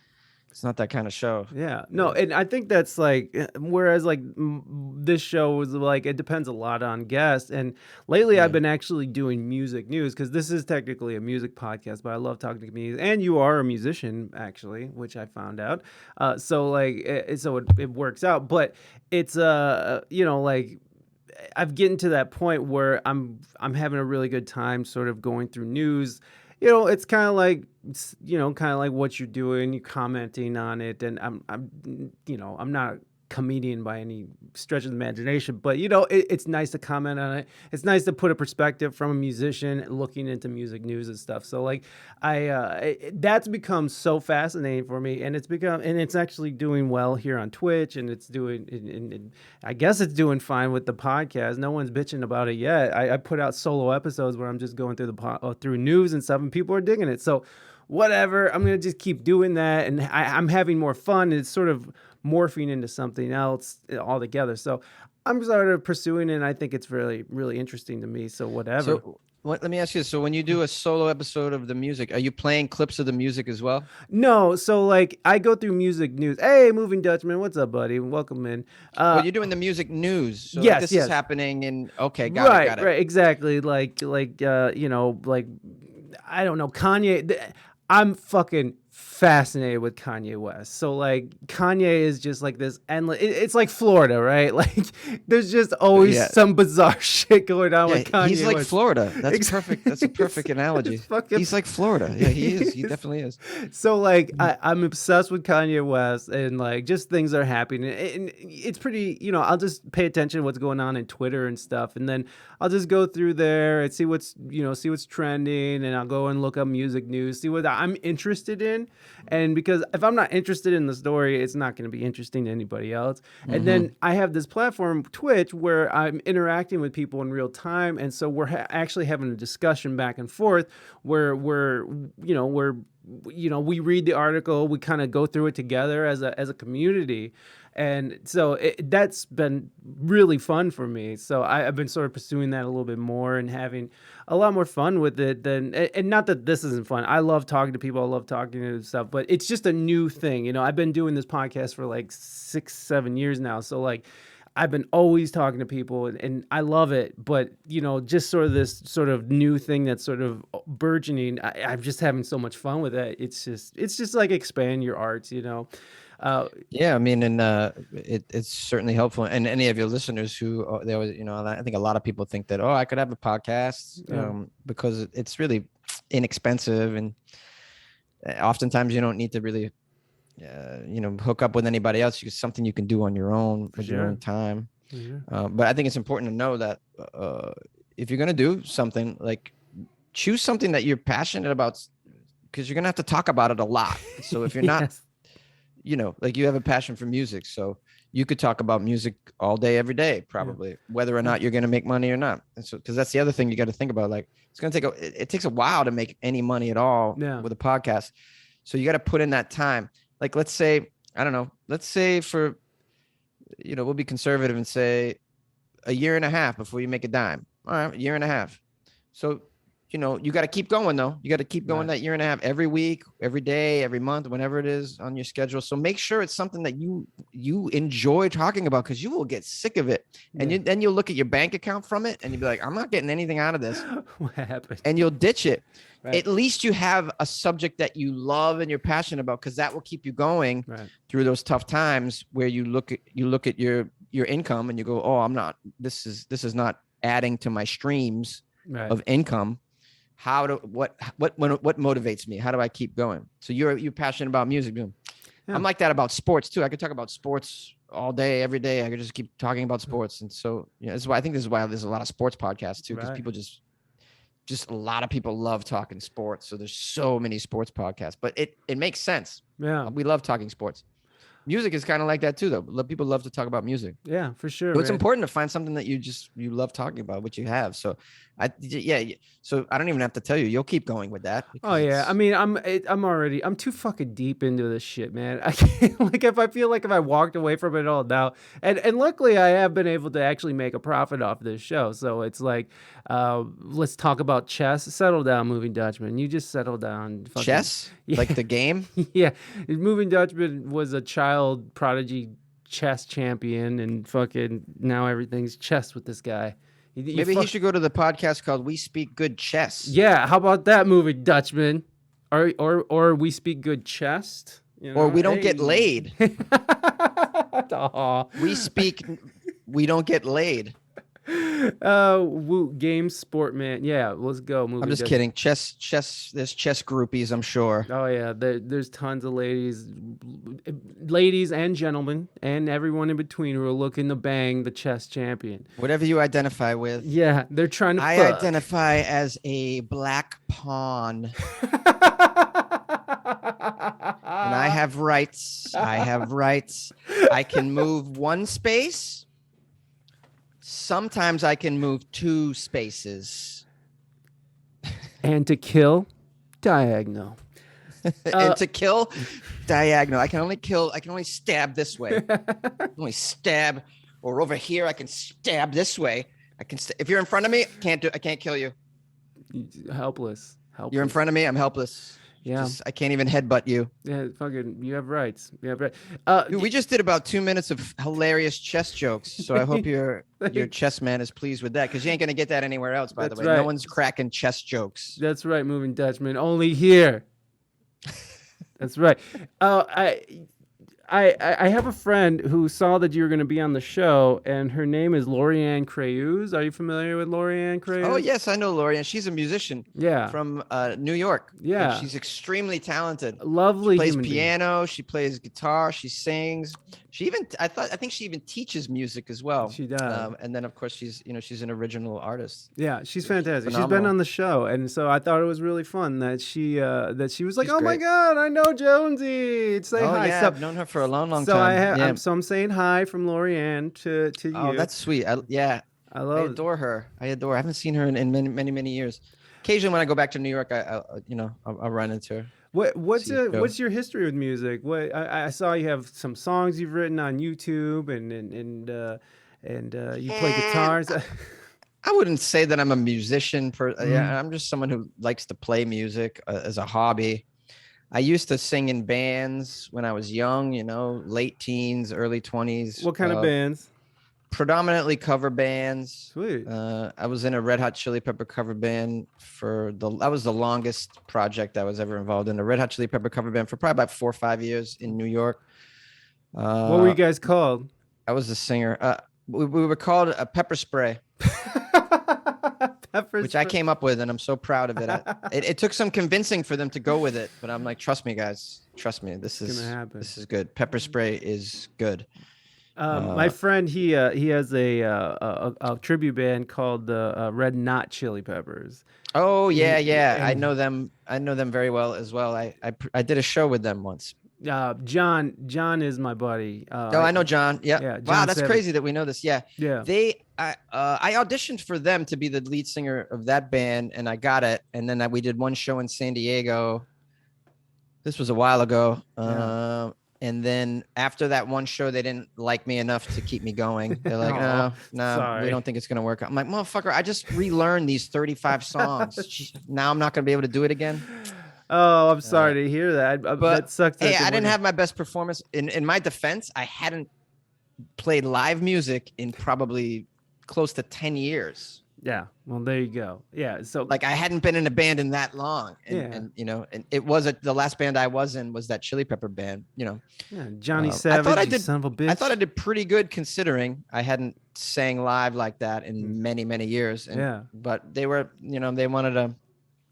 [SPEAKER 2] It's not that kind of show.
[SPEAKER 1] Yeah. No, and I think that's like, whereas like this show was like, it depends a lot on guests. And lately I've been actually doing music news because this is technically a music podcast, but I love talking to comedians. And you are a musician, actually, which I found out. So like, it works out. But it's, like, I've gotten to that point where I'm having a really good time sort of going through news. It's kind of like, what you're doing, you're commenting on it. And I'm not a comedian by any stretch of the imagination, but it's nice to comment on it. It's nice to put a perspective from a musician looking into music news and stuff. So like that's become so fascinating for me, and it's actually doing well here on Twitch, and it's doing, and I guess it's doing fine with the podcast. No one's bitching about it yet. I put out solo episodes where I'm just going through through news and stuff, and people are digging it. So whatever, I'm gonna just keep doing that, and I'm having more fun. And it's sort of morphing into something else altogether. So I'm sort of pursuing it, and I think it's really, really interesting to me. So whatever.
[SPEAKER 2] So let me ask you, so when you do a solo episode of the music, are you playing clips of the music as well?
[SPEAKER 1] No. So like I go through music news. Hey, Moving Dutchman, what's up, buddy? Welcome in.
[SPEAKER 2] You're doing the music news. So
[SPEAKER 1] yes,
[SPEAKER 2] this is happening in, okay,
[SPEAKER 1] got
[SPEAKER 2] it.
[SPEAKER 1] Right, exactly. Like, I don't know, Kanye. I'm fucking fascinated with Kanye West. So like Kanye is just like this endless. It's like Florida, right? Like there's just always
[SPEAKER 2] Yeah.
[SPEAKER 1] some bizarre shit going on
[SPEAKER 2] Yeah,
[SPEAKER 1] with Kanye
[SPEAKER 2] he's like
[SPEAKER 1] West.
[SPEAKER 2] Florida. That's
[SPEAKER 1] Ex-
[SPEAKER 2] perfect. That's a perfect
[SPEAKER 1] it's
[SPEAKER 2] analogy.
[SPEAKER 1] fucking.
[SPEAKER 2] He's like Florida. Yeah, he is. He definitely is.
[SPEAKER 1] So like I'm obsessed with Kanye West, and like just things are happening, and it's pretty. I'll just pay attention to what's going on in Twitter and stuff, and then I'll just go through there and see what's trending, and I'll go and look up music news, see what I'm interested in, and because if I'm not interested in the story, it's not going to be interesting to anybody else. And then I have this platform, Twitch, where I'm interacting with people in real time, and so we're actually having a discussion back and forth where we read the article, we kind of go through it together as a community. And so that's been really fun for me. So I've been sort of pursuing that a little bit more and having a lot more fun with it than, and not that this isn't fun. I love talking to people. I love talking to stuff, but it's just a new thing. I've been doing this podcast for like 6-7 years now. So like, I've been always talking to people, and I love it. But just sort of this sort of new thing that's sort of burgeoning. I'm just having so much fun with it. It's just like expand your arts.
[SPEAKER 2] Yeah, I mean, and it's certainly helpful. And any of your listeners who they always, I think a lot of people think that, oh, I could have a podcast because it's really inexpensive, and oftentimes you don't need to really hook up with anybody else. It's something you can do on your own with your own time. But I think it's important to know that if you're going to do something, like choose something that you're passionate about, because you're going to have to talk about it a lot. So if you're not, like you have a passion for music, so you could talk about music all day, every day, probably, whether or not you're going to make money or not. And so, because that's the other thing you got to think about, like it's going to take it takes a while to make any money at all with a podcast. So you got to put in that time. Like, let's say, I don't know, let's say for, we'll be conservative and say a year and a half before you make a dime. All right, a year and a half. So, you got to keep going though. You got to keep going that year and a half, every week, every day, every month, whenever it is on your schedule. So make sure it's something that you enjoy talking about, because you will get sick of it. And then you'll look at your bank account from it and you'll be like, I'm not getting anything out of this.
[SPEAKER 1] What happened?
[SPEAKER 2] And you'll ditch it. Right. At least you have a subject that you love and you're passionate about, because that will keep you going through those tough times where you look at your income and you go, oh, this is not adding to my streams of income. What motivates me? How do I keep going? So you're passionate about music. I'm like that about sports too. I could talk about sports all day, every day. I could just keep talking about sports. And so, this is why there's a lot of sports podcasts too, because people just a lot of people love talking sports. So there's so many sports podcasts, but it makes sense. Yeah. We love talking sports. Music is kind of like that too, though. People love to talk about music.
[SPEAKER 1] Yeah, for sure.
[SPEAKER 2] So it's important to find something that you love talking about, what you have. So so I don't even have to tell you, you'll keep going with that.
[SPEAKER 1] Oh yeah. I mean, I'm too fucking deep into this shit, man. I can't, like, if I walked away from it all now, and luckily I have been able to actually make a profit off this show. So it's like, let's talk about chess. Settle down, Moving Dutchman. You just settle down.
[SPEAKER 2] Chess? Like the game?
[SPEAKER 1] Yeah. Moving Dutchman was a child prodigy chess champion, and fucking now everything's chess with this guy.
[SPEAKER 2] Maybe he should go to the podcast called We Speak Good Chess.
[SPEAKER 1] Yeah, how about that, Moving Dutchman? Or We Speak Good Chest?
[SPEAKER 2] Or We Don't Get Laid. We don't get laid.
[SPEAKER 1] Game sport, man. Yeah, let's go.
[SPEAKER 2] I'm just kidding. Chess. There's chess groupies, I'm sure.
[SPEAKER 1] Oh yeah, there's tons of ladies and gentlemen, and everyone in between who are looking to bang the chess champion.
[SPEAKER 2] Whatever you identify with.
[SPEAKER 1] Yeah, they're trying to.
[SPEAKER 2] I identify as a black pawn. And I have rights. I can move one space. Sometimes I can move two spaces.
[SPEAKER 1] And to kill, diagonal.
[SPEAKER 2] And to kill, diagonal. I can only stab this way. I can only stab, or over here I can stab this way. If you're in front of me, I can't kill you.
[SPEAKER 1] Helpless.
[SPEAKER 2] You're in front of me, I'm helpless.
[SPEAKER 1] Yeah,
[SPEAKER 2] I can't even headbutt you.
[SPEAKER 1] Yeah, fucking, you have rights.
[SPEAKER 2] Dude, we just did about 2 minutes of hilarious chess jokes, so I hope your chess man is pleased with that, because you ain't gonna get that anywhere else. By the way, no one's cracking chess jokes.
[SPEAKER 1] That's right, Moving Dutchman. Only here. That's right. I have a friend who saw that you were going to be on the show, and her name is Lorianne Crayuse. Are you familiar with Lorianne
[SPEAKER 2] Oh
[SPEAKER 1] Crayuse?
[SPEAKER 2] yes, I know Lori, and she's a musician
[SPEAKER 1] Yeah,
[SPEAKER 2] from New York, and
[SPEAKER 1] yeah.
[SPEAKER 2] she's extremely talented. She
[SPEAKER 1] Lovely
[SPEAKER 2] plays
[SPEAKER 1] human being.
[SPEAKER 2] piano, she plays guitar, she sings. She even I think she even teaches music as well.
[SPEAKER 1] She does.
[SPEAKER 2] And then of course she's an original artist.
[SPEAKER 1] Yeah, she's
[SPEAKER 2] She's
[SPEAKER 1] fantastic. She's been
[SPEAKER 2] phenomenal.
[SPEAKER 1] on the show, and so I thought it was really fun that she was like,
[SPEAKER 2] She's
[SPEAKER 1] "Oh my
[SPEAKER 2] great.
[SPEAKER 1] God, I know Jonesy. Say
[SPEAKER 2] Oh
[SPEAKER 1] hi."
[SPEAKER 2] yeah,
[SPEAKER 1] So,
[SPEAKER 2] I've known her for a long, long
[SPEAKER 1] so I
[SPEAKER 2] time.
[SPEAKER 1] have.
[SPEAKER 2] Yeah.
[SPEAKER 1] I'm saying hi from Lorianne to
[SPEAKER 2] Oh,
[SPEAKER 1] you.
[SPEAKER 2] that's sweet. Yeah,
[SPEAKER 1] I
[SPEAKER 2] I
[SPEAKER 1] love.
[SPEAKER 2] adore her. I adore her. I haven't seen her in many, many, many years. Occasionally, when I go back to New York, I'll run into her. See a show.
[SPEAKER 1] What's your history with music? What I saw you have some songs you've written on YouTube, and you play
[SPEAKER 2] Eh,
[SPEAKER 1] guitars.
[SPEAKER 2] I wouldn't say that I'm a musician.
[SPEAKER 1] Mm.
[SPEAKER 2] Yeah, I'm just someone who likes to play music as a hobby. I used to sing in bands when I was young, late teens, early 20s,
[SPEAKER 1] What kind of bands?
[SPEAKER 2] predominantly cover bands.
[SPEAKER 1] Sweet.
[SPEAKER 2] I was in a Red Hot Chili Pepper cover band that was the longest project I was ever involved in, a Red Hot Chili Pepper cover band for probably about 4 or 5 years in New York.
[SPEAKER 1] What were you
[SPEAKER 2] Uh,
[SPEAKER 1] guys called?
[SPEAKER 2] I was the singer. We were called a Pepper Spray,
[SPEAKER 1] Pepper
[SPEAKER 2] which I
[SPEAKER 1] spray.
[SPEAKER 2] came up with, and I'm so proud of it. It took some convincing for them to go with it, but I'm like, trust me, guys, trust me. This
[SPEAKER 1] Gonna
[SPEAKER 2] is
[SPEAKER 1] happen.
[SPEAKER 2] this is good. Pepper Spray is good.
[SPEAKER 1] My
[SPEAKER 2] Uh,
[SPEAKER 1] friend, he has a tribute band called the Red Knot Chili Peppers.
[SPEAKER 2] oh yeah, yeah, I
[SPEAKER 1] And
[SPEAKER 2] know them. I know them very well as well. I did a show with them once.
[SPEAKER 1] John is my buddy.
[SPEAKER 2] Oh, I know John. Yeah.
[SPEAKER 1] Yeah,
[SPEAKER 2] Wow,
[SPEAKER 1] John
[SPEAKER 2] that's
[SPEAKER 1] Savage.
[SPEAKER 2] crazy that we know this. Yeah.
[SPEAKER 1] Yeah.
[SPEAKER 2] I auditioned for them to be the lead singer of that band, and I got it. And then we did one show in San Diego. This was a while ago.
[SPEAKER 1] Yeah.
[SPEAKER 2] And then after that one show, they didn't like me enough to keep me going. They're like,
[SPEAKER 1] Oh,
[SPEAKER 2] no, we
[SPEAKER 1] sorry.
[SPEAKER 2] don't think it's gonna work. I'm like, motherfucker, I just relearned these 35 songs. Now I'm not gonna be able to do it again.
[SPEAKER 1] Oh, I'm
[SPEAKER 2] Uh,
[SPEAKER 1] sorry to hear that. That
[SPEAKER 2] but
[SPEAKER 1] sucks.
[SPEAKER 2] hey,
[SPEAKER 1] That
[SPEAKER 2] I
[SPEAKER 1] didn't
[SPEAKER 2] didn't
[SPEAKER 1] work out.
[SPEAKER 2] have my best performance. In my defense, I hadn't played live music in probably close to 10 years.
[SPEAKER 1] Yeah. Well, there you go. Yeah. So
[SPEAKER 2] Like I hadn't been in a band in that long. And,
[SPEAKER 1] yeah.
[SPEAKER 2] and it was the last band I was in was that Chili Pepper band,
[SPEAKER 1] Yeah. Johnny
[SPEAKER 2] I thought
[SPEAKER 1] Savage, you son of a bitch.
[SPEAKER 2] I thought I did pretty good considering I hadn't sang live like that in many, many years.
[SPEAKER 1] Yeah.
[SPEAKER 2] But they were, they wanted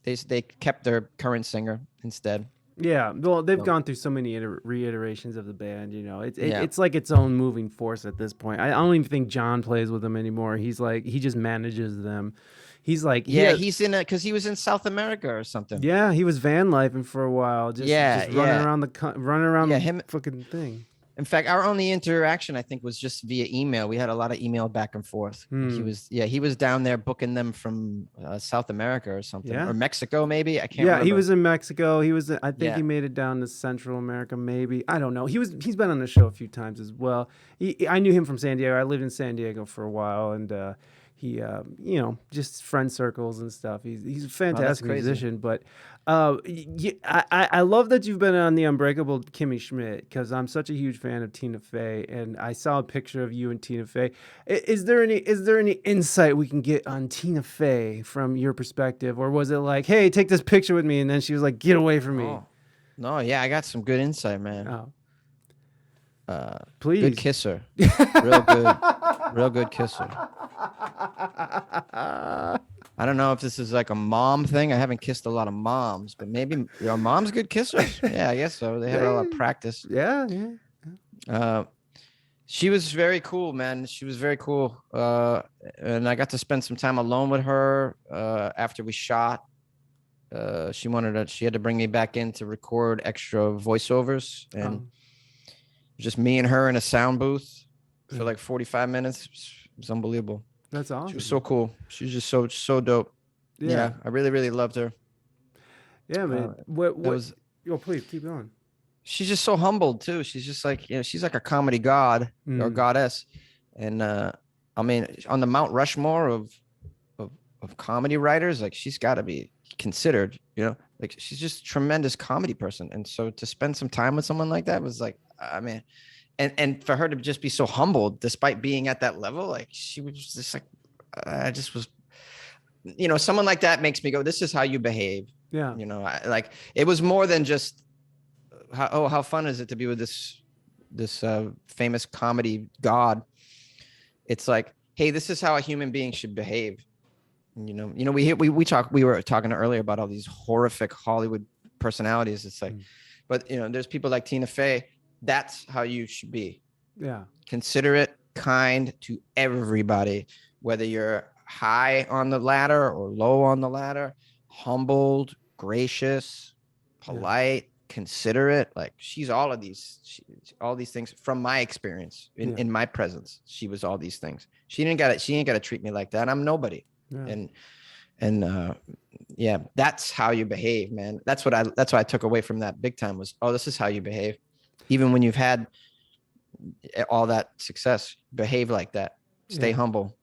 [SPEAKER 2] they kept their current singer instead.
[SPEAKER 1] Yeah, well, they've
[SPEAKER 2] So,
[SPEAKER 1] gone through so many reiterations of the band.
[SPEAKER 2] yeah.
[SPEAKER 1] It's like its own moving force at this point. I don't even think John plays with them anymore. He's like he just manages them. He's like
[SPEAKER 2] Yeah, he's in it because he was in South America or something.
[SPEAKER 1] yeah, he was van lifing for a while, just
[SPEAKER 2] Yeah,
[SPEAKER 1] running
[SPEAKER 2] yeah.
[SPEAKER 1] around running around
[SPEAKER 2] Yeah,
[SPEAKER 1] the
[SPEAKER 2] him.
[SPEAKER 1] fucking thing.
[SPEAKER 2] In fact, our only interaction, I think, was just via email. We had a lot of email back and forth. He was down there booking them from South America or something,
[SPEAKER 1] Yeah.
[SPEAKER 2] or Mexico, maybe. I can't
[SPEAKER 1] Yeah,
[SPEAKER 2] remember.
[SPEAKER 1] he was in Mexico. I think
[SPEAKER 2] Yeah.
[SPEAKER 1] he made it down to Central America, maybe. I don't know. He's been on the show a few times as well. I knew him from San Diego. I lived in San Diego for a while, and he, just friend circles and stuff. He's a fantastic
[SPEAKER 2] crazy.
[SPEAKER 1] musician. But I love that you've been on the Unbreakable Kimmy Schmidt because I'm such a huge fan of Tina Fey, and I saw a picture of you and Tina Fey. Is there any insight we can get on Tina Fey from your perspective, or was it like, hey, take this picture with me, and then she was like, get away from me?
[SPEAKER 2] Oh. No, yeah, I got some good insight, man.
[SPEAKER 1] Oh, please.
[SPEAKER 2] Good kisser. Real good kisser. I don't know if this is like a mom thing. I haven't kissed a lot of moms, but maybe your mom's good kissers. Yeah, I guess so. They have a lot of practice.
[SPEAKER 1] Yeah, yeah.
[SPEAKER 2] She was very cool, man. She was very cool. And I got to spend some time alone with her after we shot. She had to bring me back in to record extra voiceovers, and just me and her in a sound booth for like 45 minutes. It was unbelievable.
[SPEAKER 1] That's awesome.
[SPEAKER 2] She was so cool. She was just so dope. Yeah, I really, really loved her.
[SPEAKER 1] Yeah, man. Please keep going.
[SPEAKER 2] She's just so humbled too. She's just like, she's like a comedy god or goddess. And I mean, on the Mount Rushmore of comedy writers, like she's got to be considered, like she's just a tremendous comedy person. And so to spend some time with someone like that was like, I mean, and for her to just be so humbled despite being at that level, like she was just like, I just was, someone like that makes me go, this is how you behave.
[SPEAKER 1] Yeah.
[SPEAKER 2] Like it was more than just how fun is it to be with this famous comedy god? It's like, hey, this is how a human being should behave. And, we were talking earlier about all these horrific Hollywood personalities. It's like, but there's people like Tina Fey. That's how you should be.
[SPEAKER 1] Yeah.
[SPEAKER 2] Considerate, kind to everybody, whether you're high on the ladder or low on the ladder, humbled, gracious, polite, considerate. Like she's all of these, all these things from my experience in my presence. She was all these things. She ain't got to treat me like that. I'm nobody. Yeah. And that's how you behave, man. That's what I took away from that big time was, this is how you behave. Even when you've had all that success, behave like that. Stay humble.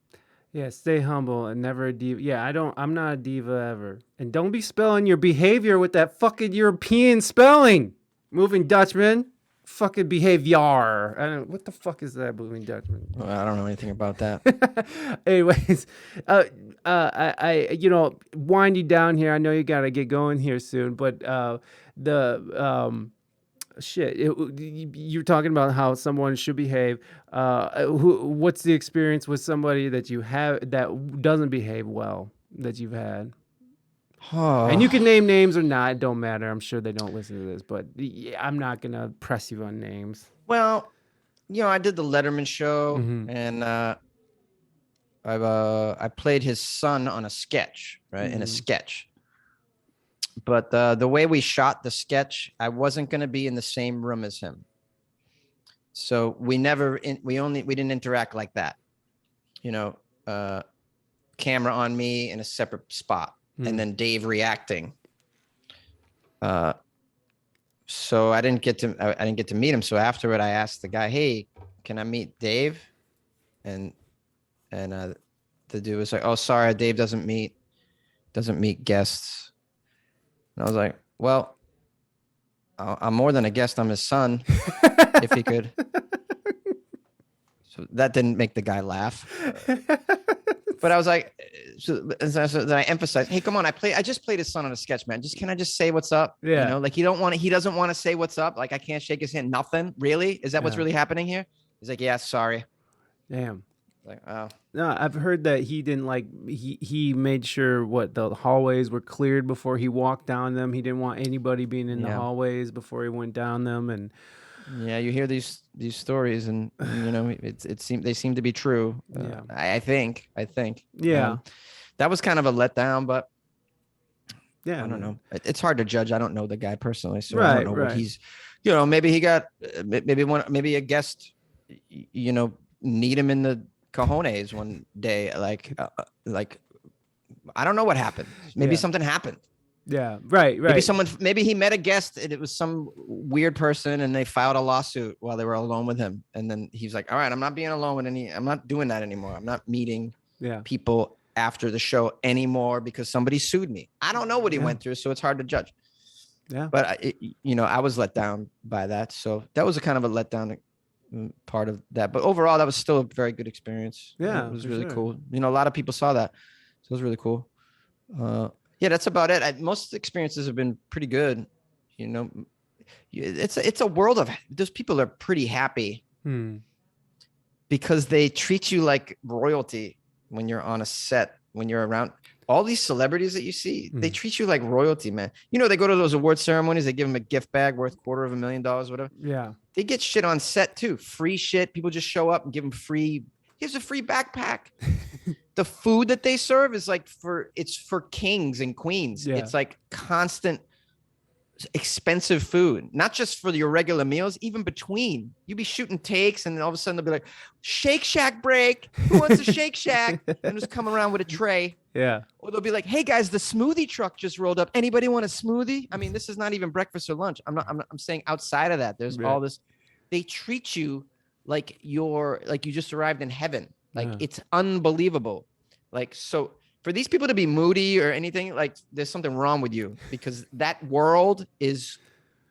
[SPEAKER 1] Yeah, stay humble and never a diva. Yeah, I'm not a diva ever. And don't be spelling your behavior with that fucking European spelling. Moving Dutchman. Fucking behavior. What the fuck is that, moving Dutchman?
[SPEAKER 2] Well, I don't know anything about that.
[SPEAKER 1] Anyways, I wind you down here. I know you gotta get going here soon, but you're talking about how someone should behave. What's the experience with somebody that you have that doesn't behave well that you've had? And you can name names or not, it don't matter. I'm sure they don't listen to this, but I'm not gonna press you on names.
[SPEAKER 2] Well, I did the Letterman show, and I played his son on a sketch, right? In a sketch. But the way we shot the sketch, I wasn't going to be in the same room as him. So we didn't interact like that. Camera on me in a separate spot, and then Dave reacting. So I didn't get to meet him. So afterward, I asked the guy, "Hey, can I meet Dave?" And the dude was like, "Oh, sorry, Dave doesn't meet guests." And I was like, "Well, I'm more than a guest. I'm his son, if he could." So that didn't make the guy laugh. But I was like, so then I emphasized, "Hey, come on, I just played his son on a sketch, man. Can I just say what's up?"
[SPEAKER 1] Yeah.
[SPEAKER 2] Like he doesn't want to say what's up. Like I can't shake his hand. Nothing. Really? Is that what's really happening here? He's like, "Yeah, sorry."
[SPEAKER 1] Damn.
[SPEAKER 2] Like, oh.
[SPEAKER 1] No, I've heard that he didn't he made sure the hallways were cleared before he walked down them. He didn't want anybody being in the hallways before he went down them. And
[SPEAKER 2] you hear these stories, and they seem to be true. I think.
[SPEAKER 1] Yeah.
[SPEAKER 2] That was kind of a letdown, but
[SPEAKER 1] yeah,
[SPEAKER 2] I don't know. It's hard to judge. I don't know the guy personally, so
[SPEAKER 1] right,
[SPEAKER 2] I don't know what he's. Maybe he got maybe a guest. Need him in the cojones one day, like I don't know what happened. Maybe something happened.
[SPEAKER 1] Yeah, right.
[SPEAKER 2] Maybe he met a guest and it was some weird person and they filed a lawsuit while they were alone with him, and then he's like, "All right, I'm not being alone with I'm not doing that anymore. I'm not meeting people after the show anymore because somebody sued me." I don't know what he went through, so it's hard to judge.
[SPEAKER 1] Yeah,
[SPEAKER 2] but I was let down by that, so that was a kind of a letdown part of that, but overall that was still a very good experience. It was really cool. A lot of people saw that, so it was really cool. That's about it. Most experiences have been pretty good. It's a world of those people are pretty happy because they treat you like royalty when you're on a set, when you're around all these celebrities that you see. They treat you like royalty, man. They go to those award ceremonies, they give them a gift bag worth $250,000, whatever.
[SPEAKER 1] Yeah.
[SPEAKER 2] They get shit on set too. Free shit. People just show up and give them here's a free backpack. The food that they serve is it's for kings and queens. Yeah. It's like constant expensive food, not just for your regular meals, even between. You be shooting takes and all of a sudden they'll be like, "Shake Shack break. Who wants a Shake Shack?" And just come around with a tray.
[SPEAKER 1] Yeah.
[SPEAKER 2] Or they'll be like, "Hey guys, the smoothie truck just rolled up. Anybody want a smoothie?" I mean, this is not even breakfast or lunch. I'm saying outside of that, there's all this. They treat you like you just arrived in heaven. It's unbelievable. So for these people to be moody or anything, there's something wrong with you, because that world is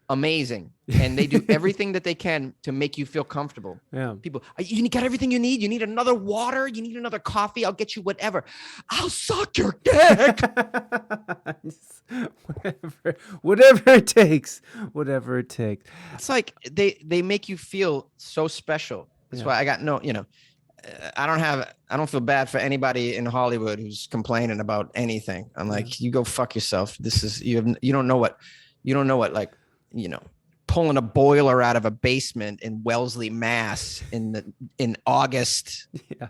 [SPEAKER 2] amazing, and they do everything that they can to make you feel comfortable.
[SPEAKER 1] Yeah.
[SPEAKER 2] People, you got everything you need. You need another water. You need another coffee. I'll get you whatever. I'll suck your dick.
[SPEAKER 1] Whatever it takes. Whatever it takes.
[SPEAKER 2] It's like they make you feel so special. That's why I got no, I don't feel bad for anybody in Hollywood who's complaining about anything. I'm like, you go fuck yourself. This is, you don't know what, like, pulling a boiler out of a basement in Wellesley, Mass in August.
[SPEAKER 1] Yeah.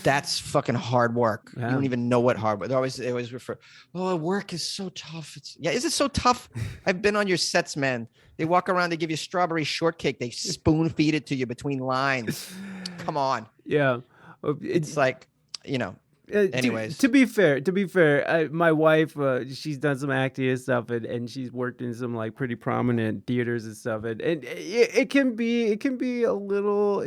[SPEAKER 2] That's fucking hard work.
[SPEAKER 1] Yeah.
[SPEAKER 2] You don't even know what hard work. They always refer, oh, work is so tough. Is it so tough? I've been on your sets, man. They walk around, they give you strawberry shortcake, they spoon feed it to you between lines. Come on.
[SPEAKER 1] Yeah.
[SPEAKER 2] It's like, anyways.
[SPEAKER 1] To be fair, my wife, she's done some acting and stuff, and she's worked in some like pretty prominent theaters and stuff, and it can be a little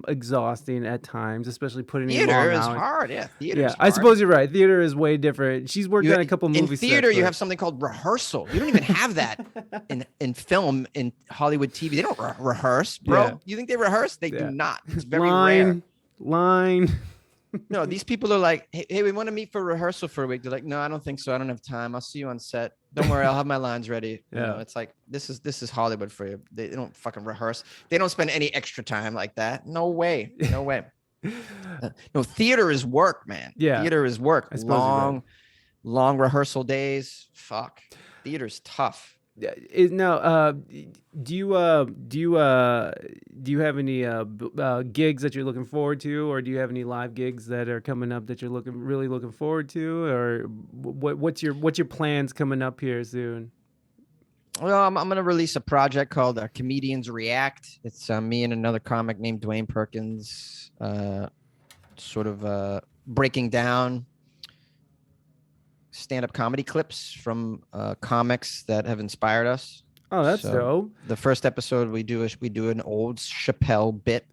[SPEAKER 1] exhausting at times, especially putting in long
[SPEAKER 2] Theater is
[SPEAKER 1] hours.
[SPEAKER 2] hard, yeah.
[SPEAKER 1] Yeah, I suppose you're right. Theater is way different. She's worked on a couple movies.
[SPEAKER 2] In theater, you have something called rehearsal. You don't even have that in film, in Hollywood TV. They don't rehearse, bro. Yeah. You think they rehearse? They do not. It's very rare.
[SPEAKER 1] Line.
[SPEAKER 2] No, these people are like, hey, we want to meet for rehearsal for a week. They're like, no, I don't think so. I don't have time. I'll see you on set. Don't worry, I'll have my lines ready.
[SPEAKER 1] Yeah.
[SPEAKER 2] It's like, this is Hollywood for you. They don't fucking rehearse. They don't spend any extra time like that. No way. No, theater is work, man. Yeah. Theater is work. Long rehearsal days. Fuck. Theater's tough.
[SPEAKER 1] Now, do you have any gigs that you're looking forward to, or do you have any live gigs that are coming up that you're really looking forward to, or what's your plans coming up here soon?
[SPEAKER 2] Well, I'm going to release a project called Comedians React. It's me and another comic named Dwayne Perkins, sort of breaking down stand-up comedy clips from comics that have inspired us.
[SPEAKER 1] Oh, that's dope.
[SPEAKER 2] The first episode we do an old Chappelle bit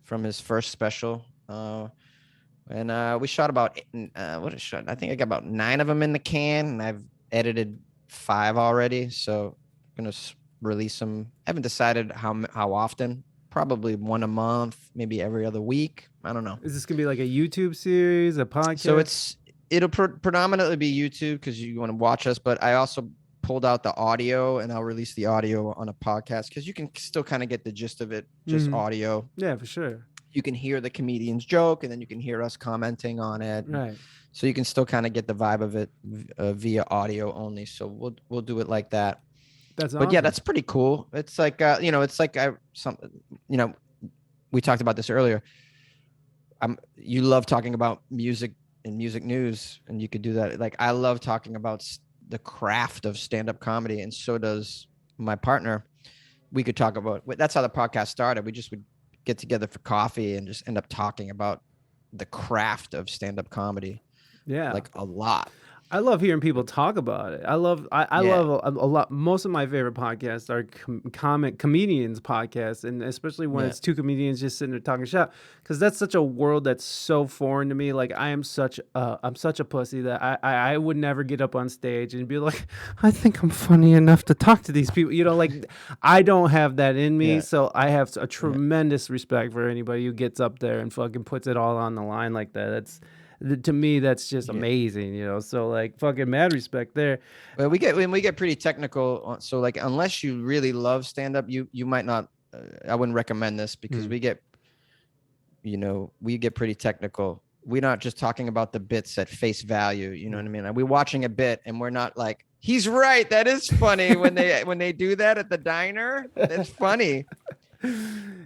[SPEAKER 2] from his first special, and we shot about I think I got about 9 of them in the can, and I've edited 5 already. So I'm gonna release them. I haven't decided how often. Probably 1 a month, maybe every other week. I don't know.
[SPEAKER 1] Is this gonna be like a YouTube series, a podcast?
[SPEAKER 2] So it'll predominantly be YouTube because you want to watch us, but I also pulled out the audio, and I'll release the audio on a podcast because you can still kind of get the gist of it, just audio.
[SPEAKER 1] Yeah, for sure.
[SPEAKER 2] You can hear the comedian's joke, and then you can hear us commenting on it.
[SPEAKER 1] Right.
[SPEAKER 2] So you can still kind of get the vibe of it via audio only. So we'll do it like that.
[SPEAKER 1] That's awesome.
[SPEAKER 2] But yeah, that's pretty cool. It's like we talked about this earlier. You love talking about music and music news, and you could do that. Like, I love talking about the craft of stand-up comedy, and so does my partner. We could talk about, that's how the podcast started. We just would get together for coffee and just end up talking about the craft of stand-up comedy.
[SPEAKER 1] Yeah,
[SPEAKER 2] like a lot.
[SPEAKER 1] I love hearing people talk about it. I love a lot. Most of my favorite podcasts are comedians podcasts, and especially when it's 2 comedians just sitting there talking shit, because that's such a world that's so foreign to me. Like, I'm such a pussy that I would never get up on stage and be like, I think I'm funny enough to talk to these people. Like, I don't have that in me. Yeah. So I have a tremendous respect for anybody who gets up there and fucking puts it all on the line like that. To me, that's just amazing, so like fucking mad respect there.
[SPEAKER 2] Well, we get pretty technical. So like, unless you really love stand up, you might not, I wouldn't recommend this because we get pretty technical. We're not just talking about the bits at face value. You know what I mean? We're watching a bit and we're not like, he's right. That is funny when they do that at the diner. That's funny.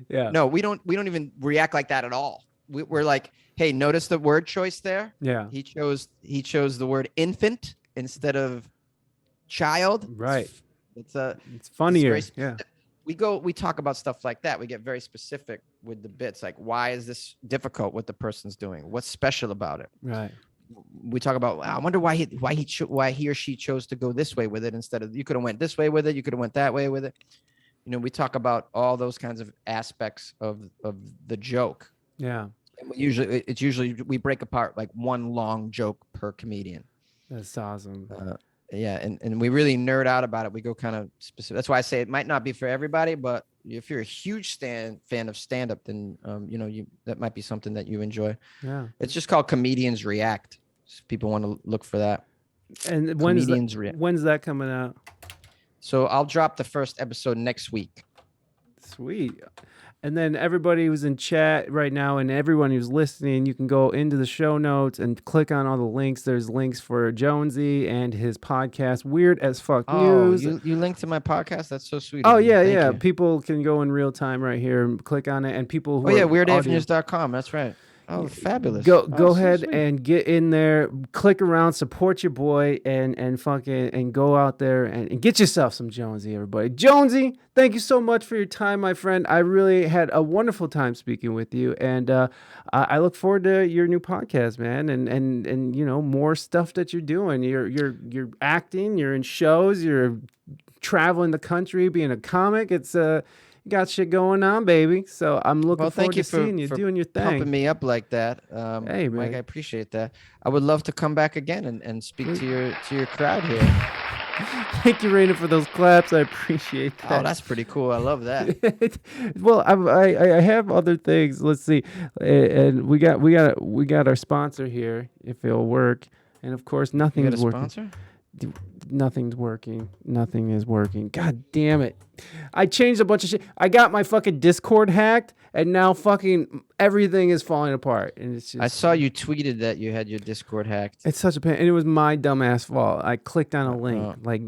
[SPEAKER 1] Yeah.
[SPEAKER 2] No, we don't even react like that at all. We're like, hey, notice the word choice there?
[SPEAKER 1] Yeah.
[SPEAKER 2] He chose the word infant instead of child.
[SPEAKER 1] Right.
[SPEAKER 2] It's
[SPEAKER 1] funnier.
[SPEAKER 2] Yeah. We talk about stuff like that. We get very specific with the bits. Like, why is this difficult what the person's doing? What's special about it?
[SPEAKER 1] Right.
[SPEAKER 2] We talk about, I wonder why he or she chose to go this way with it instead of, you could have went this way with it. You could have went that way with it. We talk about all those kinds of aspects of the joke.
[SPEAKER 1] Yeah.
[SPEAKER 2] Usually we break apart like one long joke per comedian.
[SPEAKER 1] That's awesome.
[SPEAKER 2] yeah, and we really nerd out about it. We go kind of specific. That's why I say it might not be for everybody, but if you're a huge fan of stand-up, then that might be something that you enjoy.
[SPEAKER 1] Yeah.
[SPEAKER 2] It's just called Comedians React. If people want to look for that.
[SPEAKER 1] And when's that coming out?
[SPEAKER 2] So I'll drop the first episode next week.
[SPEAKER 1] Sweet. And then everybody who's in chat right now and everyone who's listening, you can go into the show notes and click on all the links. There's links for Jonesy and his podcast, Weird as Fuck News.
[SPEAKER 2] You linked to my podcast? That's so sweet.
[SPEAKER 1] Oh, yeah, yeah. You. People can go in real time right here and click on it. And people who
[SPEAKER 2] weirdafnews.com. That's right. Oh, fabulous.
[SPEAKER 1] Go ahead and get in there, click around, support your boy, and fucking and go out there and get yourself some Jonesy, everybody. Jonesy, thank you so much for your time, my friend. I really had a wonderful time speaking with you, and I look forward to your new podcast, man, and more stuff that you're doing. You're acting, you're in shows, you're traveling the country, being a comic. It's you got shit going on, baby. So I'm looking forward to seeing you doing your thing.
[SPEAKER 2] Pumping me up like that.
[SPEAKER 1] Hey, man.
[SPEAKER 2] Mike, I appreciate that. I would love to come back again and speak to your crowd here.
[SPEAKER 1] Thank you, Reina, for those claps. I appreciate that.
[SPEAKER 2] Oh, that's pretty cool. I love that.
[SPEAKER 1] Well, I have other things. Let's see, and we got our sponsor here. If it'll work, and of course, nothing's working. Sponsor? Nothing's working. Nothing is working. God damn it. I changed a bunch of shit. I got my fucking Discord hacked, and now fucking everything is falling apart. And it's just,
[SPEAKER 2] I saw you tweeted that you had your Discord hacked.
[SPEAKER 1] It's such a pain. And it was my dumbass fault. I clicked on a link. Like,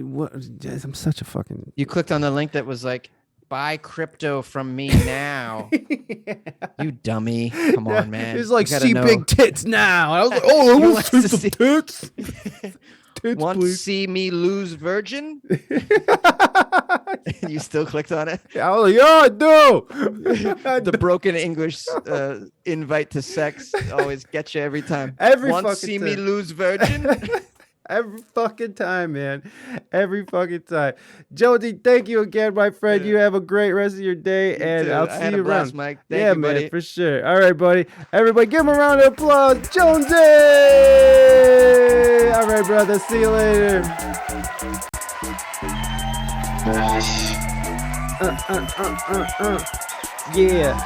[SPEAKER 1] what? I'm such a fucking...
[SPEAKER 2] You clicked on the link that was like, buy crypto from me now. Yeah. You dummy. Come on, man.
[SPEAKER 1] It's like, see big tits now. I was like, oh, I want to see some tits. Tits,
[SPEAKER 2] want to see me lose virgin? You still clicked on it?
[SPEAKER 1] I was like, yeah, I do.
[SPEAKER 2] The broken English invite to sex always gets you every time. Want to see me lose virgin?
[SPEAKER 1] Every fucking time, man. Every fucking time. Jonesy, thank you again, my friend. You have a great rest of your day, and I'll see you around.
[SPEAKER 2] Mike. Thank you, buddy.
[SPEAKER 1] Man, for sure. All right, buddy. Everybody, give him a round of applause. Jonesy! All right, brother. See you later. Yeah.